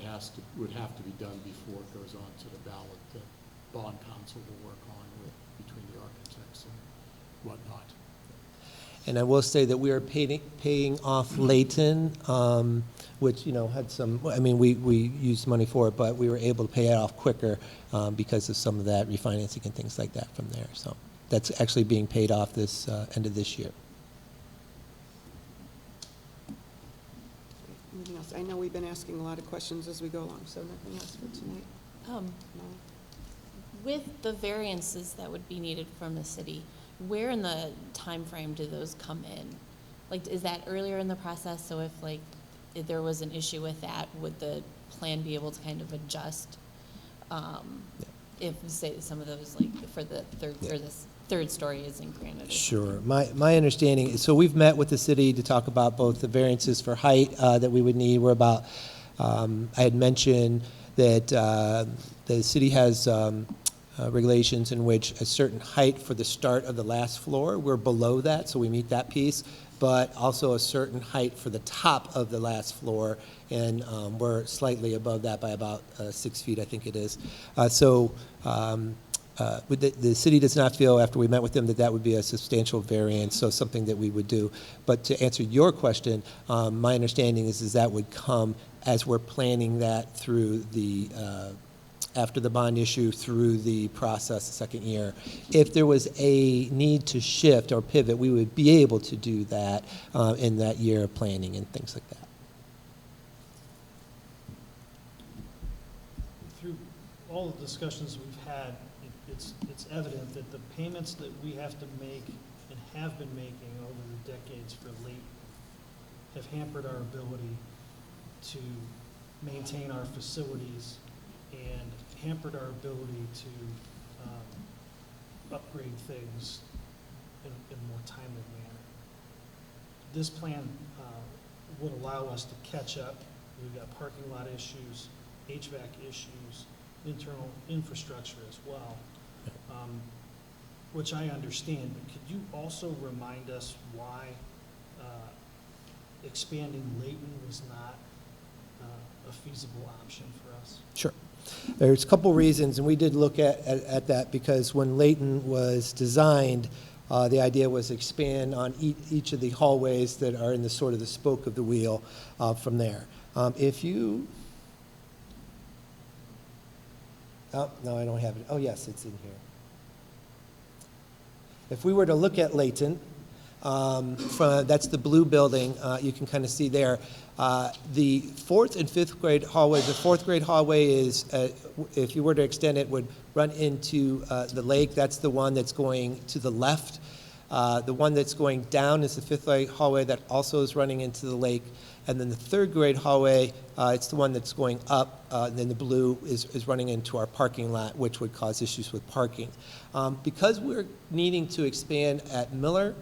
would have to be done before it goes on to the ballot that bond council will work on between the architects and whatnot. And I will say that we are paying off Layton, which, had some, we used money for it, but we were able to pay it off quicker because of some of that refinancing and things like that from there. So that's actually being paid off this end of this year. Anything else? I know we've been asking a lot of questions as we go along, so nothing else for tonight? No? With the variances that would be needed from the city, where in the time frame do those come in? Like, is that earlier in the process? So if there was an issue with that, would the plan be able to kind of adjust? If, say, some of those, for the third story isn't granted? Sure. My understanding is, so we've met with the city to talk about both the variances for height that we would need. We're about, I had mentioned that the city has regulations in which a certain height for the start of the last floor, we're below that, so we meet that piece. but also a certain height for the top of the last floor, and we're slightly above that by about 6 feet, I think it is. The city does not feel, after we met with them, that that would be a substantial variance, so something that we would do. But to answer your question, my understanding is that would come as we're planning that through the, after the bond issue, through the process the second year. If there was a need to shift or pivot, we would be able to do that in that year of planning and things like that. Through all the discussions we've had, it's evident that the payments that we have to make and have been making over the decades for Layton have hampered our ability to maintain our facilities and hampered our ability to upgrade things in a more timely manner. This plan would allow us to catch up. We've got parking lot issues, HVAC issues, internal infrastructure as well, which I understand. But could you also remind us why expanding Layton was not a feasible option for us? Sure. There's a couple reasons, and we did look at that, because when Layton was designed, the idea was expand on each of the hallways that are in the sort of the spoke of the wheel from there. If you, oh, no, I don't have it. Oh, yes, it's in here. If we were to look at Layton, that's the blue building, you can kind of see there. The fourth and fifth grade hallway, the fourth grade hallway is, if you were to extend it, would run into the lake. That's the one that's going to the left. The one that's going down is the fifth grade hallway that also is running into the lake. And then the third grade hallway, it's the one that's going up, and then the blue is running into our parking lot, which would cause issues with parking. Because we're needing to expand at Miller,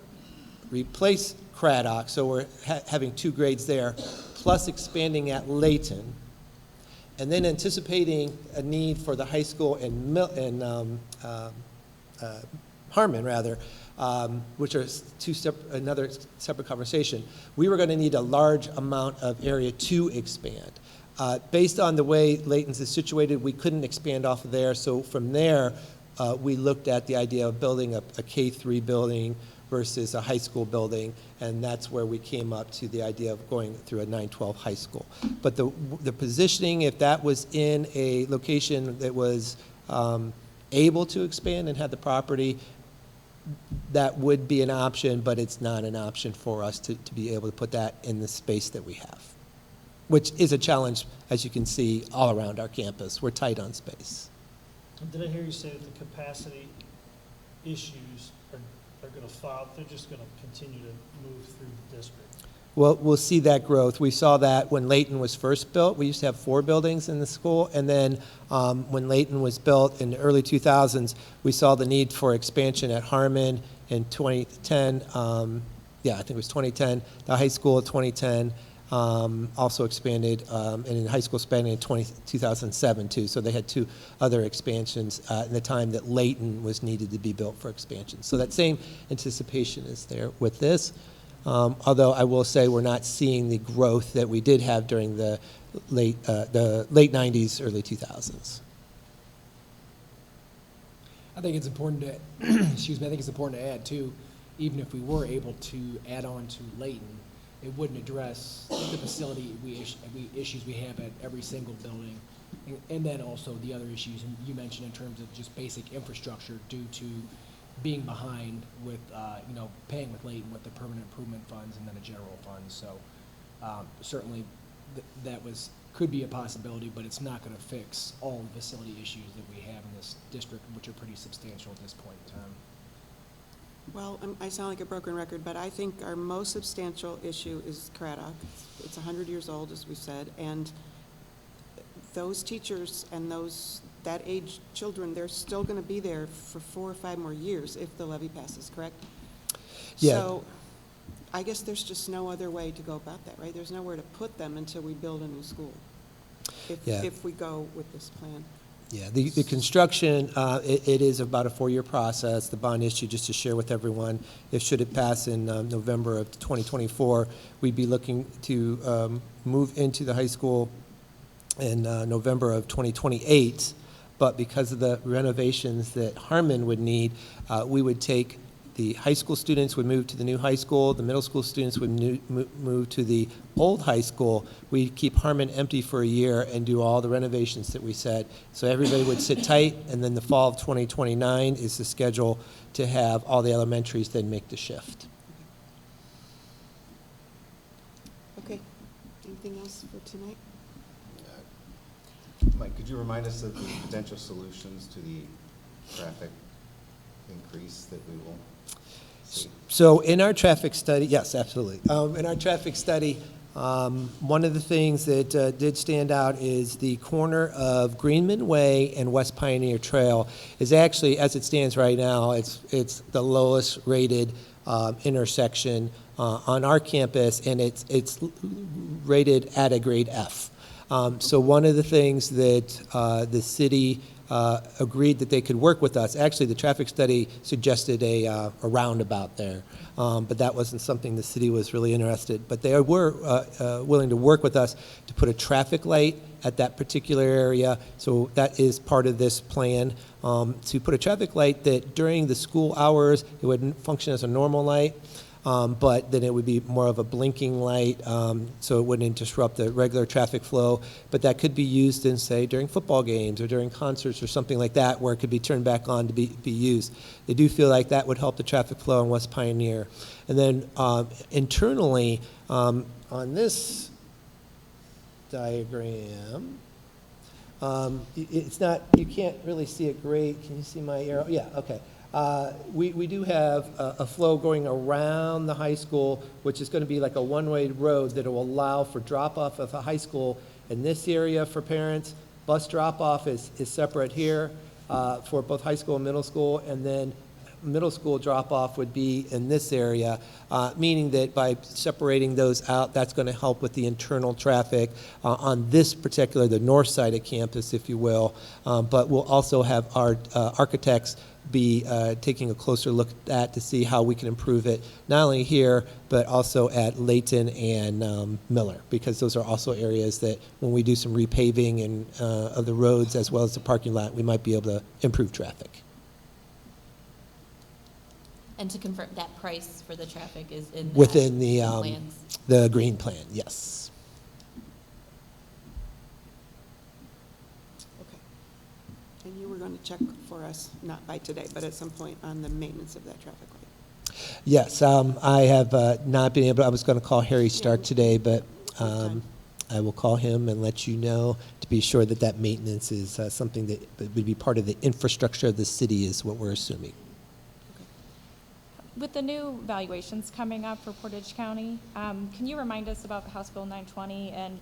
replace Craddock, so we're having 2 grades there, plus expanding at Layton, and then anticipating a need for the high school in Harmon, rather, which are another separate conversation. We were going to need a large amount of area to expand. Based on the way Layton's is situated, we couldn't expand off of there, so from there, we looked at the idea of building a K-3 building versus a high school building, and that's where we came up to the idea of going through a 912 high school. But the positioning, if that was in a location that was able to expand and had the property, that would be an option, but it's not an option for us to be able to put that in the space that we have, which is a challenge, as you can see, all around our campus. We're tight on space. Did I hear you say that the capacity issues are going to follow, they're just going to continue to move through the district? Well, we'll see that growth. We saw that when Layton was first built. We used to have 4 buildings in the school, and then when Layton was built in the early 2000s, we saw the need for expansion at Harmon in 2010. Yeah, I think it was 2010. The high school in 2010 also expanded, and in high school expanded in 2007 too. So they had 2 other expansions in the time that Layton was needed to be built for expansion. So that same anticipation is there with this. Although I will say we're not seeing the growth that we did have during the late 90s, early 2000s. I think it's important to, excuse me, I think it's important to add too, even if we were able to add on to Layton, it wouldn't address the facility issues we have at every single building. And then also the other issues you mentioned in terms of just basic infrastructure due to being behind with, paying with Layton with the permanent improvement funds and then a general fund. So certainly that could be a possibility, but it's not going to fix all the facility issues that we have in this district, which are pretty substantial at this point in time. Well, I sound like a broken record, but I think our most substantial issue is Craddock. It's 100 years old, as we said, and those teachers and that age children, they're still going to be there for 4 or 5 more years if the levy passes, correct? Yeah. So I guess there's just no other way to go about that, right? There's nowhere to put them until we build a new school, if we go with this plan. Yeah, the construction, it is about a 4-year process. The bond issue, just to share with everyone, if should it pass in November of 2024, we'd be looking to move into the high school in November of 2028. But because of the renovations that Harmon would need, we would take the high school students would move to the new high school, the middle school students would move to the old high school. We'd keep Harmon empty for a year and do all the renovations that we said. So everybody would sit tight, and then the fall of 2029 is the schedule to have all the elementaries then make the shift. Okay, anything else for tonight? Mike, could you remind us of the potential solutions to the traffic increase that we will see? So in our traffic study, yes, absolutely. In our traffic study, one of the things that did stand out is the corner of Greenman Way and West Pioneer Trail is actually, as it stands right now, it's the lowest rated intersection on our campus, and it's rated at a grade F. So one of the things that the city agreed that they could work with us. Actually, the traffic study suggested a roundabout there, but that wasn't something the city was really interested. But they were willing to work with us to put a traffic light at that particular area. So that is part of this plan, to put a traffic light that during the school hours, it would function as a normal light. But then it would be more of a blinking light, so it wouldn't disrupt the regular traffic flow. But that could be used in, say, during football games or during concerts or something like that, where it could be turned back on to be used. They do feel like that would help the traffic flow in West Pioneer. And then internally, on this diagram, it's not, you can't really see it great. Can you see my arrow? Yeah, okay. We do have a flow going around the high school, which is going to be like a one-way road that will allow for drop-off of a high school in this area for parents. Bus drop-off is separate here for both high school and middle school, and then middle school drop-off would be in this area, meaning that by separating those out, that's going to help with the internal traffic on this particular, the north side of campus, if you will. But we'll also have our architects be taking a closer look at that to see how we can improve it, not only here, but also at Layton and Miller, because those are also areas that when we do some repaving and of the roads as well as the parking lot, we might be able to improve traffic. And to confirm, that price for the traffic is in Within plans? the green plan, yes. Okay. And you were going to check for us, not by today, but at some point on the maintenance of that traffic light. Yes, I have not been able, I was going to call Harry Stark today, but I will call him and let you know to be sure that that maintenance is something that would be part of the infrastructure of the city is what we're assuming. With the new valuations coming up for Portage County, can you remind us about House Bill 920 and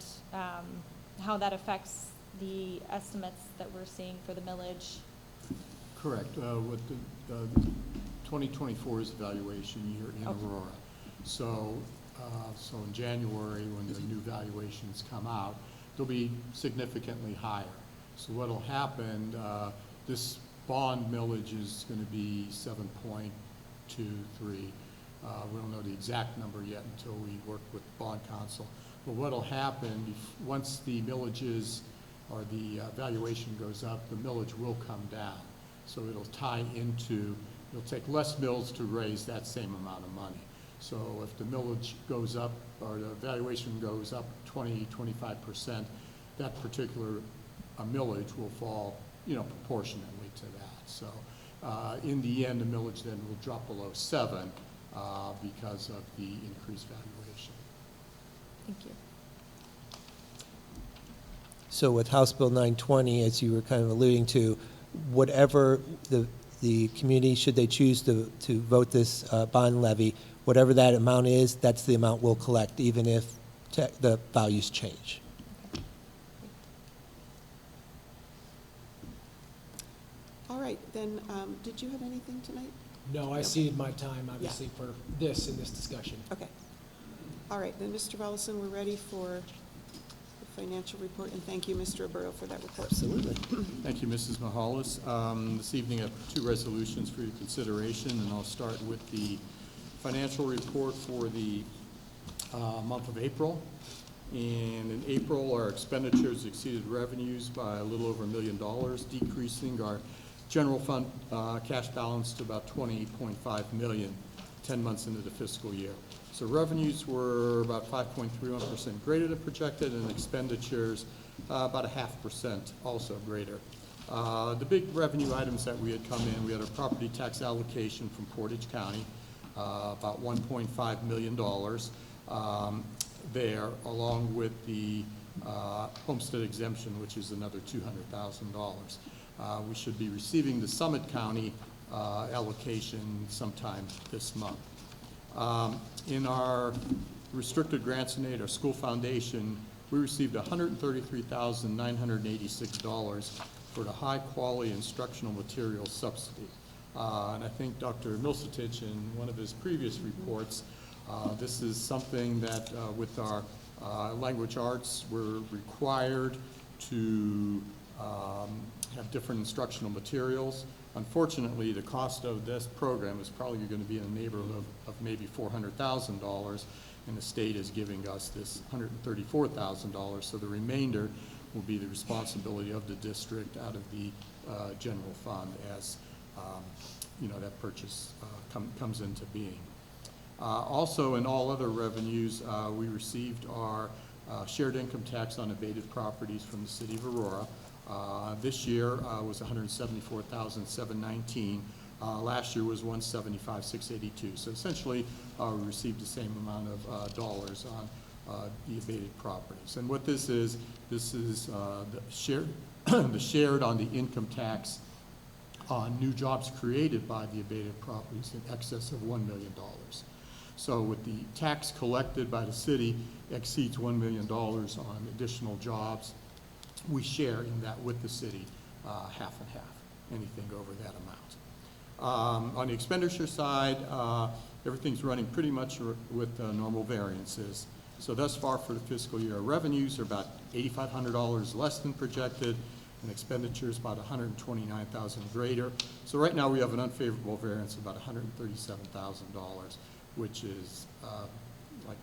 how that affects the estimates that we're seeing for the millage? Correct. With the 2024 is evaluation year in Aurora. So, so in January, when the new valuations come out, they'll be significantly higher. So what'll happen, this bond millage is going to be 7.23. We don't know the exact number yet until we work with bond counsel. But what'll happen, once the millages or the valuation goes up, the millage will come down. So it'll tie into, it'll take less mills to raise that same amount of money. So if the millage goes up or the valuation goes up 20–25%, that particular millage will fall, proportionately to that. So in the end, the millage then will drop below 7 because of the increased valuation. Thank you. So with House Bill 920, as you were kind of alluding to, whatever the community, should they choose to vote this bond levy, whatever that amount is, that's the amount we'll collect, even if the values change. All right, then, did you have anything tonight? No, I ceded my time, obviously, for this and this discussion. Okay. All right, then, Mr. Volleson, we're ready for the financial report, and thank you, Mr. Aburrow, for that report. Absolutely. Thank you, Mrs. Mahalis. This evening I have two resolutions for your consideration, and I'll start with the financial report for the month of April. And in April, our expenditures exceeded revenues by a little over $1 million, decreasing our general fund cash balance to about $28.5 million, 10 months into the fiscal year. So revenues were about 5.31% greater than projected, and expenditures about 0.5% also greater. The big revenue items that we had come in, we had a property tax allocation from Portage County, about $1.5 million there, along with the homestead exemption, which is another $200,000. We should be receiving the Summit County allocation sometime this month. In our restricted grants and aid, our school foundation, we received $133,986 for the high-quality instructional materials subsidy. And I think Dr. Milsitich, in one of his previous reports, this is something that with our language arts, we're required to have different instructional materials. Unfortunately, the cost of this program is probably going to be in the neighborhood of maybe $400,000, and the state is giving us this $134,000, so the remainder will be the responsibility of the district out of the general fund as that purchase comes into being. Also, in all other revenues, we received our shared income tax on abated properties from the city of Aurora. This year was $174,719. Last year was $175,682. So essentially, we received the same amount of dollars on the abated properties. And what this is the shared, the shared on the income tax on new jobs created by the abated properties in excess of $1 million. So with the tax collected by the city exceeds $1 million on additional jobs, we share in that with the city, half and half, anything over that amount. On the expenditure side, everything's running pretty much with normal variances. So thus far for the fiscal year, our revenues are about $8,500 less than projected, and expenditures about $129,000 greater. So right now we have an unfavorable variance of about $137,000, which is like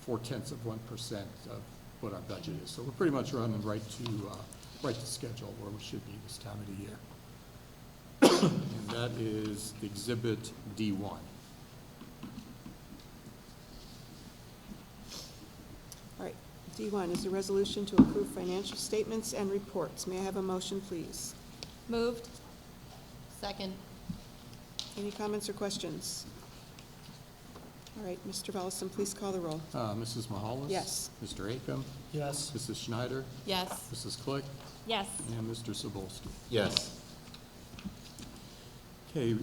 0.4% of what our budget is. So we're pretty much running right to schedule where we should be this time of the year. And that is Exhibit D1. All right, D1 is a resolution to approve financial statements and reports. May I have a motion, please? Moved. Second. Any comments or questions? All right, Mr. Vellison, please call the roll. Mrs. Mahalis? Yes. Mr. Akam? Yes. Mrs. Schneider? Yes. Mrs. Click? Yes. And Mr. Sobolski? Yes. Okay,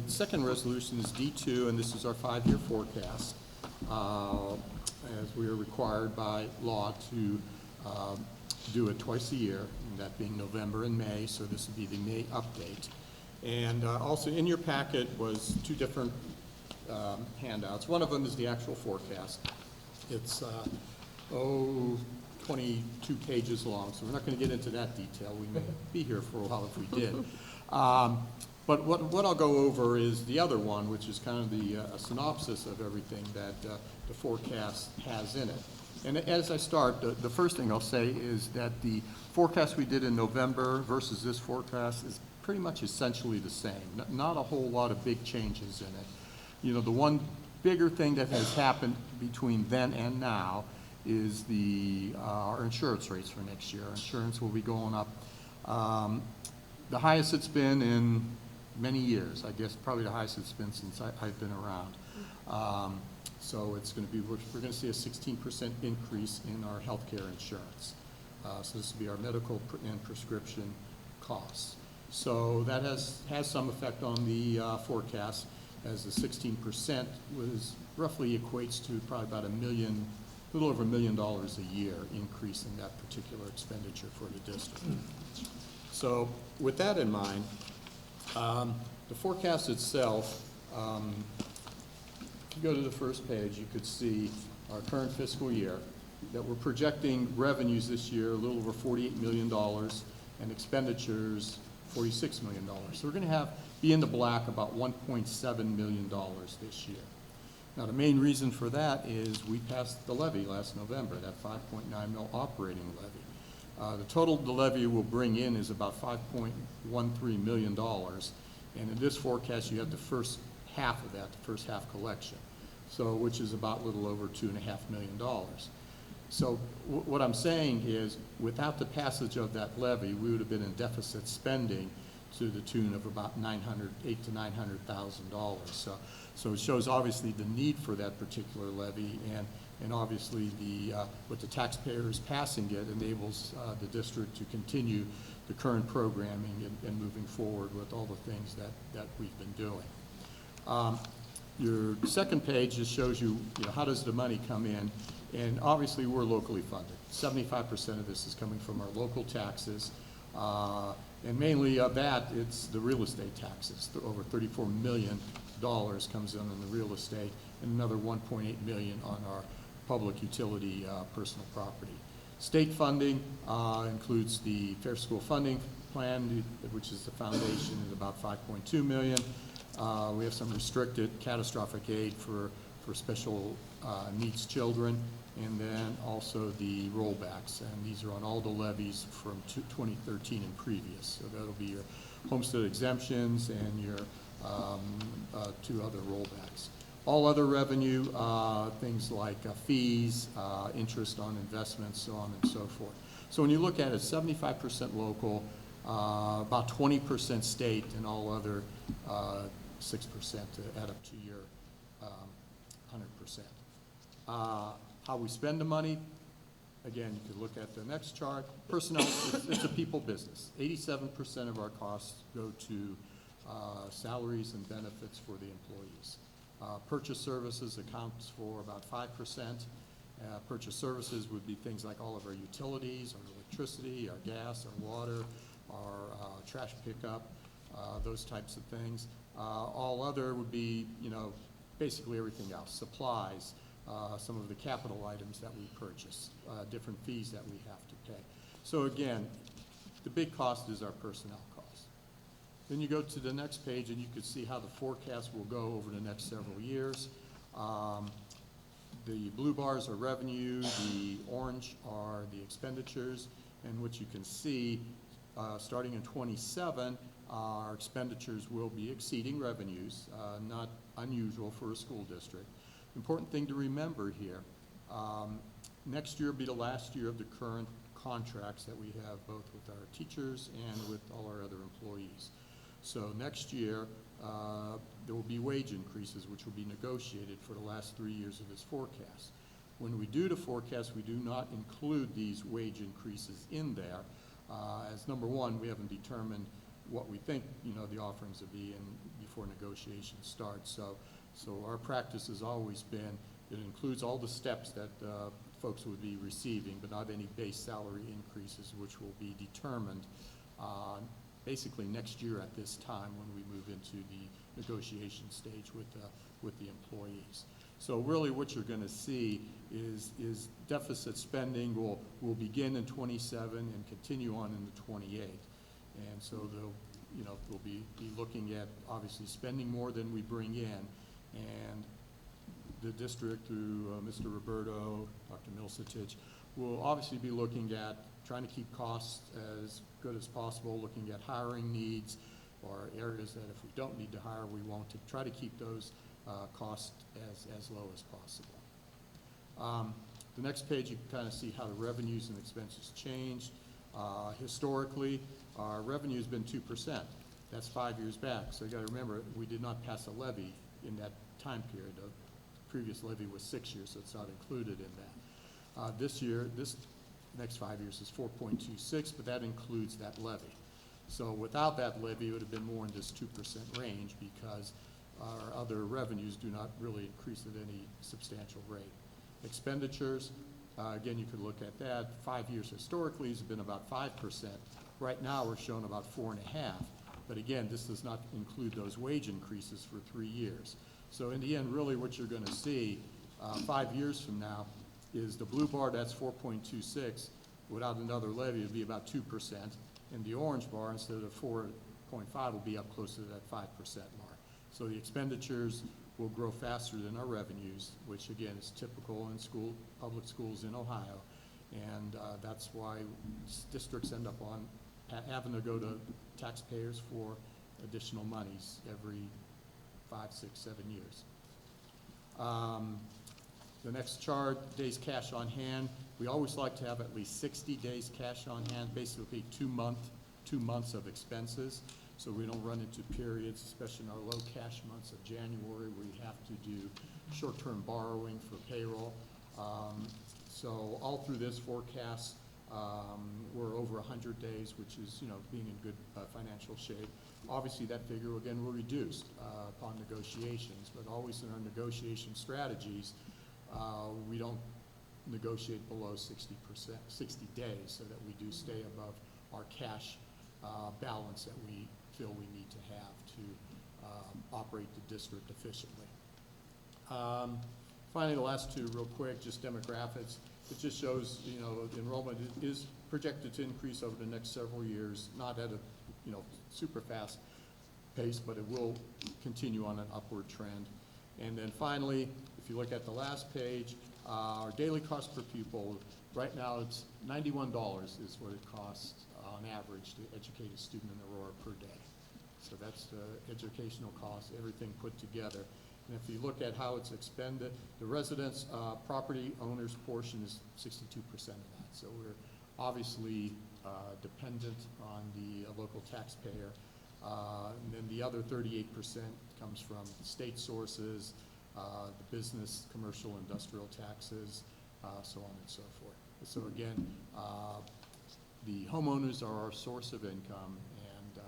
second resolution is D2, and this is our 5-year forecast. As we are required by law to do it twice a year, and that being November and May, so this would be the May update. And also in your packet was two different handouts. One of them is the actual forecast. It's 22 pages long, so we're not going to get into that detail. We may be here for a while if we did. But what I'll go over is the other one, which is kind of the a synopsis of everything that the forecast has in it. And as I start, the first thing I'll say is that the forecast we did in November versus this forecast is pretty much essentially the same. Not a whole lot of big changes in it. You know, the one bigger thing that has happened between then and now is our insurance rates for next year. Insurance will be going up. The highest it's been in many years. I guess probably the highest it's been since I've been around. So it's going to be, we're going to see a 16% increase in our healthcare insurance. So this will be our medical and prescription costs. So that has some effect on the forecast, as the 16% was roughly equates to probably about a little over $1 million a year increase in that particular expenditure for the district. So with that in mind, the forecast itself, if you go to the first page, you could see our current fiscal year. that we're projecting revenues this year, a little over $48 million, and expenditures, $46 million. So we're going to be in the black about $1.7 million this year. Now, the main reason for that is we passed the levy last November, that 5.9 mil operating levy. The total the levy will bring in is about $5.13 million, and in this forecast, you have the first half of that, the first half collection, so which is about a little over $2.5 million. So what I'm saying is, without the passage of that levy, we would have been in deficit spending to the tune of about $800,000 to $900,000. So it shows obviously the need for that particular levy, and obviously with the taxpayers passing it enables the district to continue the current programming and moving forward with all the things that we've been doing. Your second page just shows you, how does the money come in, and obviously we're locally funded. 75% of this is coming from our local taxes, and mainly of that, it's the real estate taxes. Over $34 million comes in on the real estate, and another $1.8 million on our public utility personal property. State funding includes the Fair School Funding Plan, which is the foundation, is about $5.2 million. We have some restricted catastrophic aid for special needs children, and then also the rollbacks, and these are on all the levies from 2013 and previous. So that'll be your homestead exemptions and your two other rollbacks. All other revenue, things like fees, interest on investments, so on and so forth. So when you look at it, 75% local, about 20% state, and all other 6% to add up to your 100%. How we spend the money, again, you could look at the next chart. Personnel, it's a people business. 87% of our costs go to salaries and benefits for the employees. Purchase services accounts for about 5%. Purchase services would be things like all of our utilities, our electricity, our gas, our water, our trash pickup, those types of things. All other would be, basically everything else, supplies, some of the capital items that we purchase, different fees that we have to pay. So again, the big cost is our personnel cost. Then you go to the next page and you can see how the forecast will go over the next several years. The blue bars are revenue, the orange are the expenditures, and what you can see, starting in 27, our expenditures will be exceeding revenues, not unusual for a school district. Important thing to remember here, next year will be the last year of the current contracts that we have both with our teachers and with all our other employees. So next year, there will be wage increases which will be negotiated for the last 3 years of this forecast. When we do the forecast, we do not include these wage increases in there, as number one, we haven't determined what we think, the offerings will be before negotiations start. So our practice has always been, it includes all the steps that folks would be receiving, but not any base salary increases, which will be determined basically next year at this time when we move into the negotiation stage with the employees. So really what you're going to see is deficit spending will begin in 27 and continue on into 28. And so we'll be looking at obviously spending more than we bring in, and the district through Mr. Roberto, Dr. Milsitich, will obviously be looking at trying to keep costs as good as possible, looking at hiring needs or areas that if we don't need to hire, we won't, to try to keep those costs as low as possible. The next page, you can kind of see how the revenues and expenses changed. Historically, our revenue has been 2%. That's 5 years back. So you got to remember, we did not pass a levy in that time period. The previous levy was 6 years, so it's not included in that. This year, this next 5 years is 4.26, but that includes that levy. So without that levy, it would have been more in this 2% range because our other revenues do not really increase at any substantial rate. Expenditures, again, you could look at that. 5 years historically has been about 5%. Right now, we're showing about 4.5%. But again, this does not include those wage increases for 3 years. So in the end, really what you're going to see 5 years from now is the blue bar, that's 4.26. Without another levy, it'd be about 2%. And the orange bar, instead of 4.5, will be up closer to that 5% mark. So the expenditures will grow faster than our revenues, which again is typical in public schools in Ohio. And that's why districts end up having to go to taxpayers for additional monies every 5, 6, 7 years. The next chart, days cash on hand. We always like to have at least 60 days cash on hand, basically 2 months of expenses, so we don't run into periods, especially in our low cash months of January, where you have to do short-term borrowing for payroll. So all through this forecast, we're over 100 days, which is, being in good financial shape. Obviously, that figure, again, will reduce upon negotiations, but always in our negotiation strategies, we don't negotiate below 60 days, so that we do stay above our cash balance that we feel we need to have to operate the district efficiently. Finally, the last two real quick, just demographics. It just shows, enrollment is projected to increase over the next several years, not at a, super fast pace, but it will continue on an upward trend. And then finally, if you look at the last page, our daily cost per pupil, right now it's $91 is what it costs on average to educate a student in Aurora per day. So that's the educational cost, everything put together. And if you look at how it's expended, the residents' property owners' portion is 62% of that. So we're obviously dependent on the local taxpayer. And then the other 38% comes from state sources, the business, commercial, industrial taxes, so on and so forth. So again, the homeowners are our source of income, and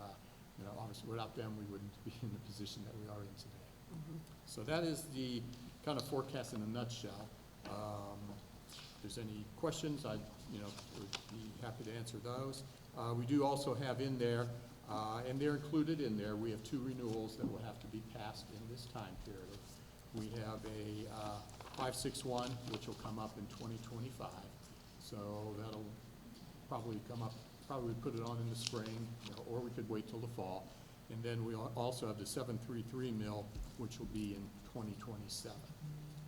obviously without them we wouldn't be in the position that we are in today. Mm-hmm. So that is the kind of forecast in a nutshell. If there's any questions, I would be happy to answer those. We do also have in there, and they're included in there, we have 2 renewals that will have to be passed in this time period. We have a 561, which will come up in 2025. So that'll probably come up, probably put it on in the spring, or we could wait till the fall. And then we also have the 733 mill, which will be in 2027.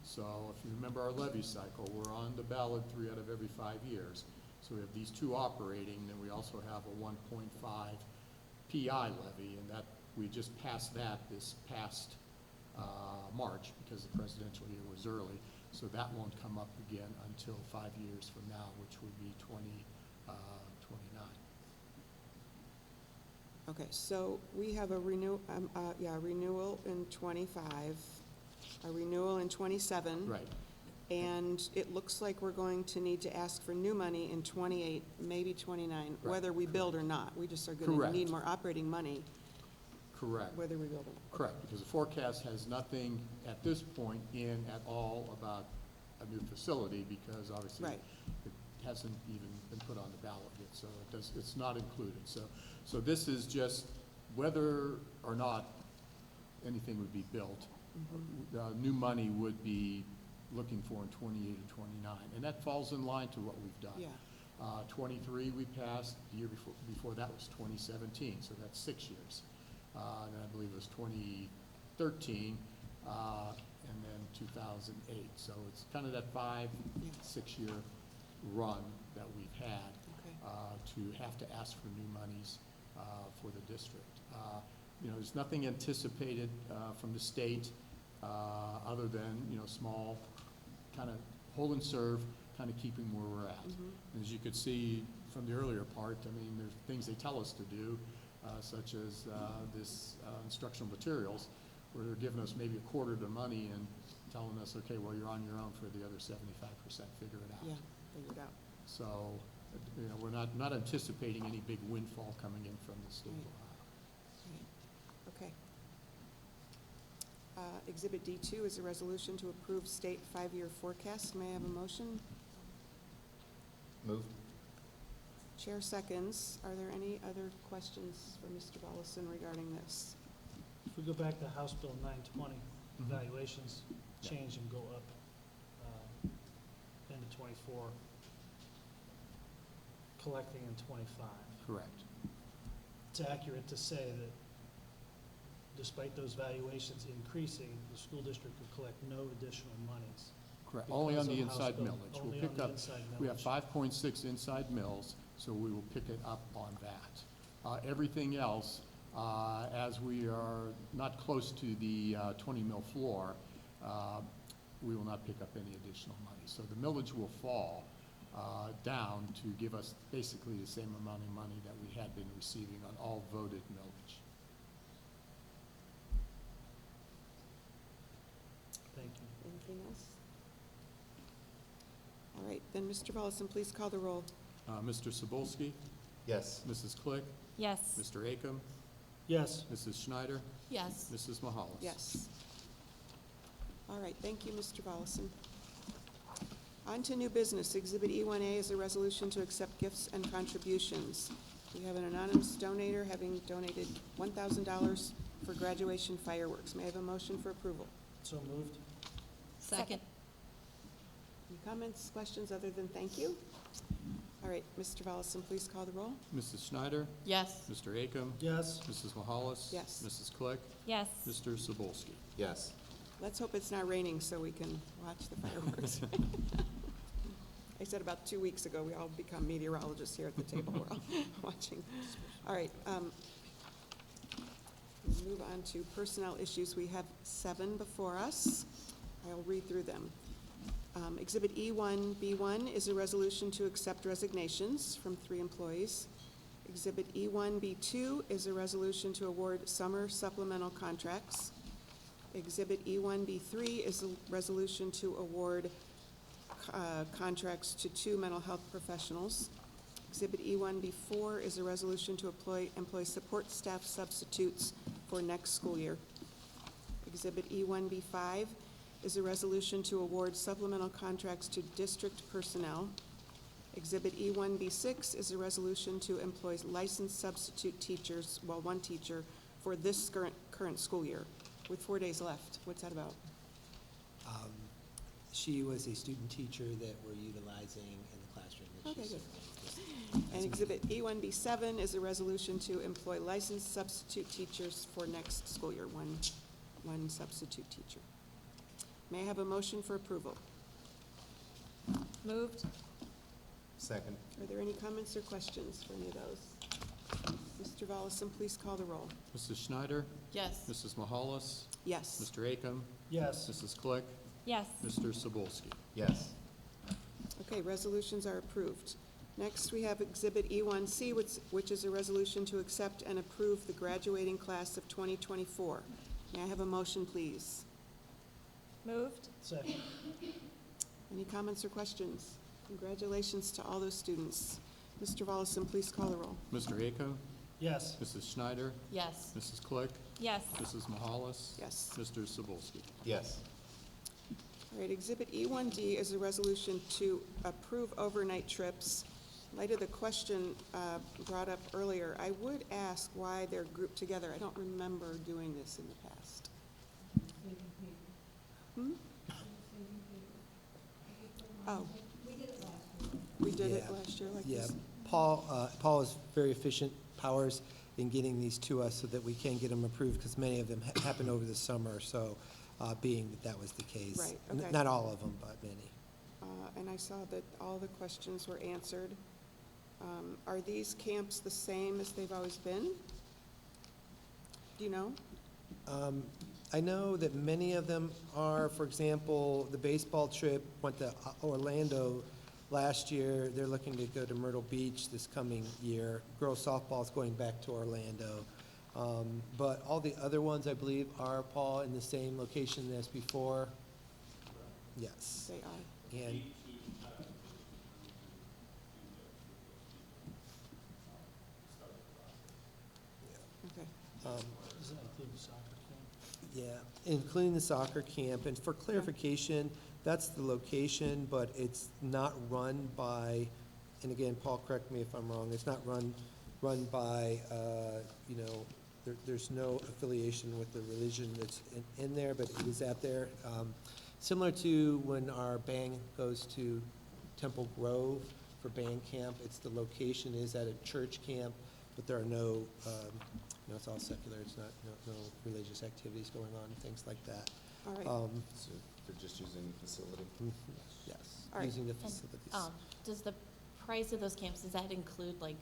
So if you remember our levy cycle, we're on the ballot 3 out of every 5 years. So we have these 2 operating, then we also have a 1.5 PI levy, and that we just passed that this past March because the presidential year was early. So that won't come up again until 5 years from now, which would be 2029. Okay, so we have a renewal in 25, a renewal in 27. Right. And it looks like we're going to need to ask for new money in 28, maybe 29, Right. whether we build or not. We just are going to Correct. need more operating money, Correct. whether we build or not. Correct, because the forecast has nothing at this point in at all about a new facility, because obviously Right. it hasn't even been put on the ballot yet, so it's not included. So this is just whether or not anything would be built. Mm-hmm. New money would be looking for in 28 and 29, and that falls in line to what we've done. Yeah. 23 we passed, the year before that was 2017, so that's 6 years. And I believe it was 2013, and then 2008. So it's kind of that 5, 6 year run that we've had to have to ask for new monies for the district. There's nothing anticipated from the state other than, small kind of hold and serve, kind of keeping where we're at. Mm-hmm. As you could see from the earlier part, there's things they tell us to do, such as this instructional materials, where they're giving us maybe a quarter of the money and telling us, okay, well, you're on your own for the other 75%, figure it out. Yeah, figure it out. So, we're not anticipating any big windfall coming in from the state of Ohio. Okay. Exhibit D2 is a resolution to approve state 5-year forecast. May I have a motion? Move. Chair seconds. Are there any other questions for Mr. Volleson regarding this? If we go back to House Bill 920, Mm-hmm. valuations change and go up into 24, collecting in 25. Correct. It's accurate to say that despite those valuations increasing, the school district could collect no additional monies. Correct, only on because the of House inside Bill. millage. We'll Only pick on the up. inside We have millage. 5.6 inside mills, so we will pick it up on that. Everything else, as we are not close to the 20 mil floor, we will not pick up any additional money. So the millage will fall down to give us basically the same amount of money that we had been receiving on all voted millage. Thank you. Anything else? All right, then, Mr. Volleson, please call the roll. Mr. Cebulski? Yes. Mrs. Click? Yes. Mr. Akam? Yes. Mrs. Schneider? Yes. Mrs. Mahalis? Yes. All right, thank you, Mr. Volleson. On to new business. Exhibit E1A is a resolution to accept gifts and contributions. We have an anonymous donator having donated $1,000 for graduation fireworks. May I have a motion for approval? So moved. Second. Any comments, questions other than thank you? All right, Mr. Volleson, please call the roll. Mrs. Schneider? Yes. Mr. Akam? Yes. Mrs. Mahalis? Yes. Mrs. Click? Yes. Mr. Cebulski? Yes. Let's hope it's not raining so we can watch the fireworks. I said about 2 weeks ago, we all become meteorologists here at the table. We're all watching. All right. We'll move on to personnel issues. We have 7 before us. I'll read through them. Exhibit E1B1 is a resolution to accept resignations from 3 employees. Exhibit E1B2 is a resolution to award summer supplemental contracts. Exhibit E1B3 is a resolution to award contracts to 2 mental health professionals. Exhibit E1B4 is a resolution to employ support staff substitutes for next school year. Exhibit E1B5 is a resolution to award supplemental contracts to district personnel. Exhibit E1B6 is a resolution to employ licensed substitute teachers, well, 1 teacher, for this current school year, with 4 days left. What's that about? She was a student teacher that we're utilizing in the classroom. That Okay, she's good. serving. And Exhibit E1B7 is a resolution to employ licensed substitute teachers for next school year, one substitute teacher. May I have a motion for approval? Moved. Second. Are there any comments or questions for any of those? Mr. Volleson, please call the roll. Mrs. Schneider? Yes. Mrs. Mahalis? Yes. Mr. Akam? Yes. Mrs. Click? Yes. Mr. Cebulski? Yes. Okay, resolutions are approved. Next, we have Exhibit E1C, which is a resolution to accept and approve the graduating class of 2024. May I have a motion, please? Moved. Second. Any comments or questions? Congratulations to all those students. Mr. Volleson, please call the roll. Mr. Akam? Yes. Mrs. Schneider? Yes. Mrs. Click? Yes. Mrs. Mahalis? Yes. Mr. Cebulski? Yes. All right, Exhibit E1D is a resolution to approve overnight trips. In light of the question brought up earlier, I would ask why they're grouped together. I don't remember doing this in the past. Hmm? Oh. We did it Yeah. last year like Yeah, this? Paul is very efficient powers in getting these to us so that we can get them approved, because many of them happened over the summer, so being that was the case. Right, okay. Not all of them, but many. And I saw that all the questions were answered. Are these camps the same as they've always been? Do you know? I know that many of them are, for example, the baseball trip went to Orlando last year. They're looking to go to Myrtle Beach this coming year. Girls softball is going back to Orlando. But all the other ones, I believe, are, Paul, in the same location as before? Yes. They are. And Okay. Does that include the soccer camp? yeah, including the soccer camp. And for clarification, that's the location, but it's not run by, and again, Paul, correct me if I'm wrong, it's not run by, there's no affiliation with the religion that's in there, but it is out there. Similar to when our band goes to Temple Grove for band camp. The location is at a church camp, but there are no, it's all secular. It's not, no religious activities going on, things like that. All right. So they're just using the facility? Yes, All right. using the And, facilities. does the price of those camps, does that include like,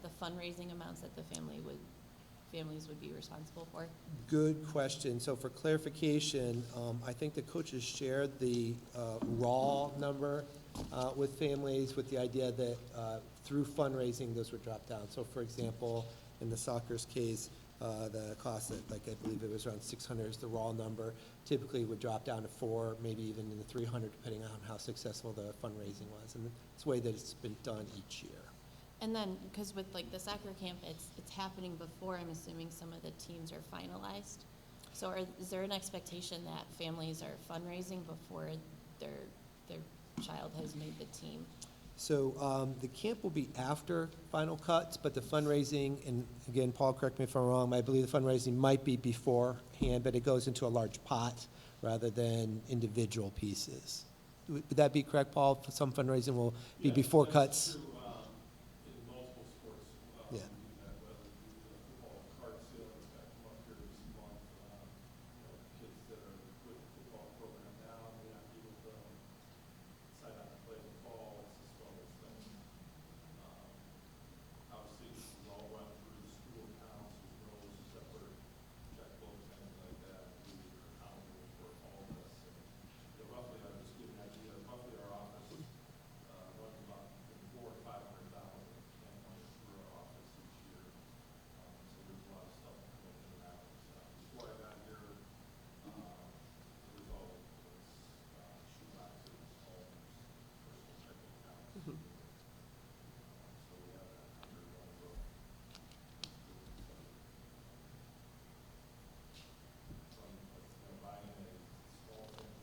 the fundraising amounts that the families would be responsible for? Good question. So for clarification, I think the coaches shared the raw number with families with the idea that through fundraising, those would drop down. So for example, in the soccer's case, the cost that, like, I believe it was around 600 is the raw number, typically would drop down to 4, maybe even in the 300, depending on how successful the fundraising was. And it's the way that it's been done each year. And then, because with like the soccer camp, it's happening before, I'm assuming some of the teams are finalized. So is there an expectation that families are fundraising before their child has made the team? So the camp will be after final cuts, but the fundraising, and again, Paul, correct me if I'm wrong, I believe the fundraising might be beforehand, but it goes into a large pot rather than individual pieces. Would that be correct, Paul? Some fundraising will be before cuts? True, in multiple sports. Yeah. We do that, whether we do the football card sales that come up here this month, kids that are with the football program now, may not be with them, decide not to play in the fall, it's just one of those things. Obviously, this is all run through the school accounts, there's no separate checkbooks, anything like that. We are accountable for all this. And roughly, I'll just give you an idea, roughly our office runs about $400,000 to $500,000 camp money through our office each year. So there's a lot of stuff going in and out. Before I got here, there was all shoe boxes, all personal checking accounts. So we have that under one roof. From buying a small thing to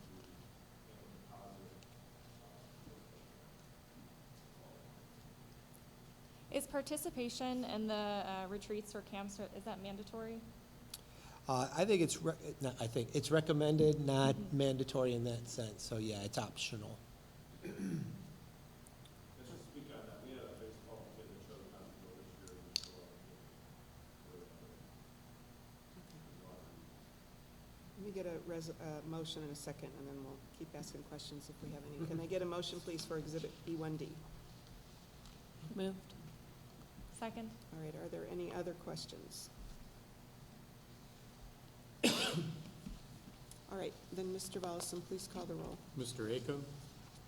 paying a deposit. Is participation in the retreats or camps, is that mandatory? I think it's recommended, not mandatory in that sense. So yeah, it's optional. Let's just speak on that. We had a baseball kid that chose not to go this year. We still Let me get a motion in a second, and then we'll keep asking questions if we have any. Can I get a motion, please, for Exhibit B1D? Moved. Second? All right, are there any other questions? All right, then, Mr. Volleson, please call the roll. Mr. Acom?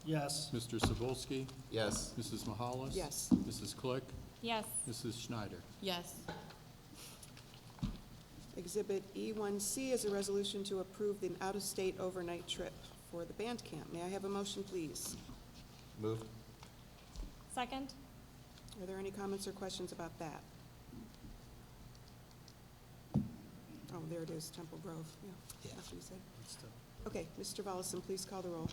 Yes. Mr. Cebulski? Yes. Mrs. Mahalis? Yes. Mrs. Click? Yes. Mrs. Schneider? Yes. Exhibit E1C is a resolution to approve the out-of-state overnight trip for the band camp. May I have a motion, please? Moved. Second? Are there any comments or questions about that? Oh, there it is, Temple Grove. Yeah, that's what you said. Okay, Mr. Volleson, please call the roll.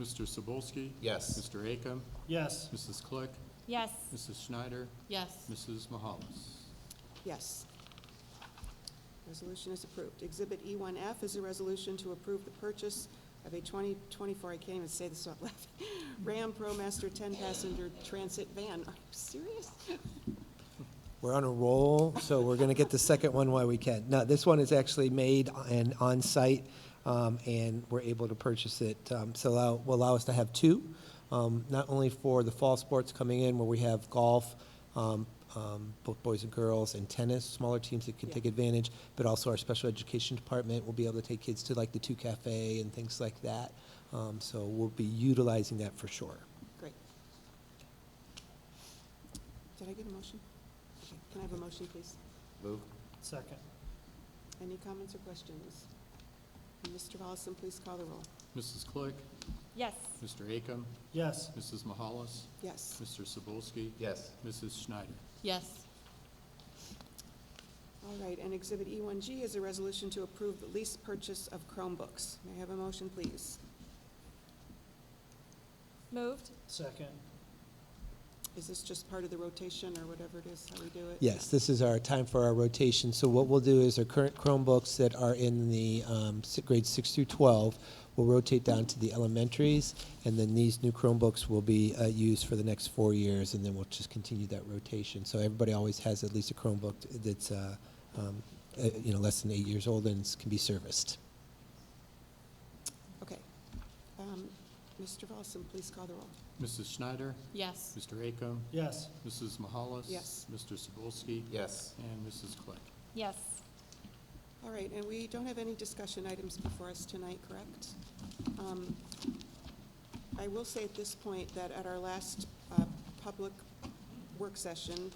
Mr. Cebulski? Yes. Mr. Acom? Yes. Mrs. Click? Yes. Mrs. Schneider? Yes. Mrs. Mahalis? Yes. Resolution is approved. Exhibit E1F is a resolution to approve the purchase of a 2024, I can't even say this out loud, Ram ProMaster 10-passenger transit van. Are you serious? We're on a roll, so we're going to get the second one while we can. No, this one is actually made and on-site, and we're able to purchase it. So will allow us to have two, not only for the fall sports coming in where we have golf, both boys and girls, and tennis, smaller teams that can take advantage, but also our special education department will be able to take kids to like the 2 Cafe and things like that. So we'll be utilizing that for sure. Great. Did I get a motion? Okay, can I have a motion, please? Moved. Second. Any comments or questions? Mr. Volleson, please call the roll. Mrs. Click? Yes. Mr. Acom? Yes. Mrs. Mahalis? Yes. Mr. Cebulski? Yes. Mrs. Schneider? Yes. All right, and Exhibit E1G is a resolution to approve the lease purchase of Chromebooks. May I have a motion, please? Moved? Second. Is this just part of the rotation or whatever it is, how we do it? Yes, this is our time for our rotation. So what we'll do is our current Chromebooks that are in the grades 6 through 12, will rotate down to the elementaries, and then these new Chromebooks will be used for the next 4 years, and then we'll just continue that rotation. So everybody always has at least a Chromebook that's less than 8 years old and can be serviced. Okay. Mr. Volson, please call the roll. Mrs. Schneider? Yes. Mr. Acom? Yes. Mrs. Mahalis? Yes. Mr. Cebulski? Yes. And Mrs. Click? Yes. All right, and we don't have any discussion items before us tonight, correct? I will say at this point that at our last public work session,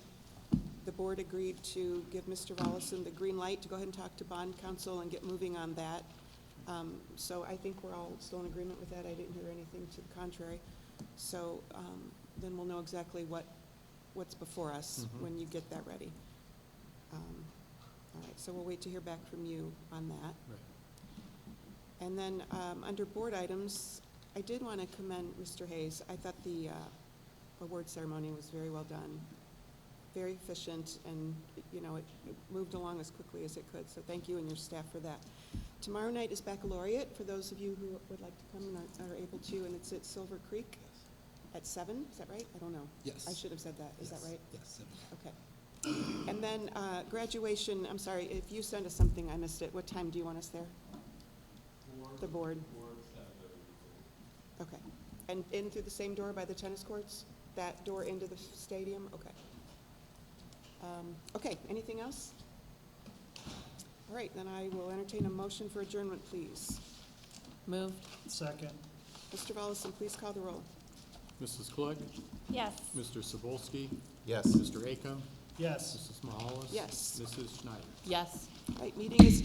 the board agreed to give Mr. Volleson the green light to go ahead and talk to bond counsel and get moving on that. So I think we're all still in agreement with that. I didn't hear anything to the contrary. So then we'll know exactly what's before us when you get that ready. All right, so we'll wait to hear back from you on that. Right. And then under board items, I did want to commend Mr. Hayes. I thought the award ceremony was very well done, very efficient, and it moved along as quickly as it could. So thank you and your staff for that. Tomorrow night is baccalaureate for those of you who would like to come and are able to, and it's at Silver Creek at 7. Is that right? I don't know. Yes. I should have said that. Is that right? Yes. Okay. And then graduation, I'm sorry, if you sent us something, I missed it. What time do you want us there? The board? Okay. And in through the same door by the tennis courts? That door into the stadium? Okay. Okay, anything else? All right, then I will entertain a motion for adjournment, please. Moved. Second. Mr. Volleson, please call the roll. Mrs. Click? Yes. Mr. Cebulski? Yes. Mr. Acom? Yes. Mrs. Mahalis? Yes. Mrs. Schneider? Yes. All right, meeting is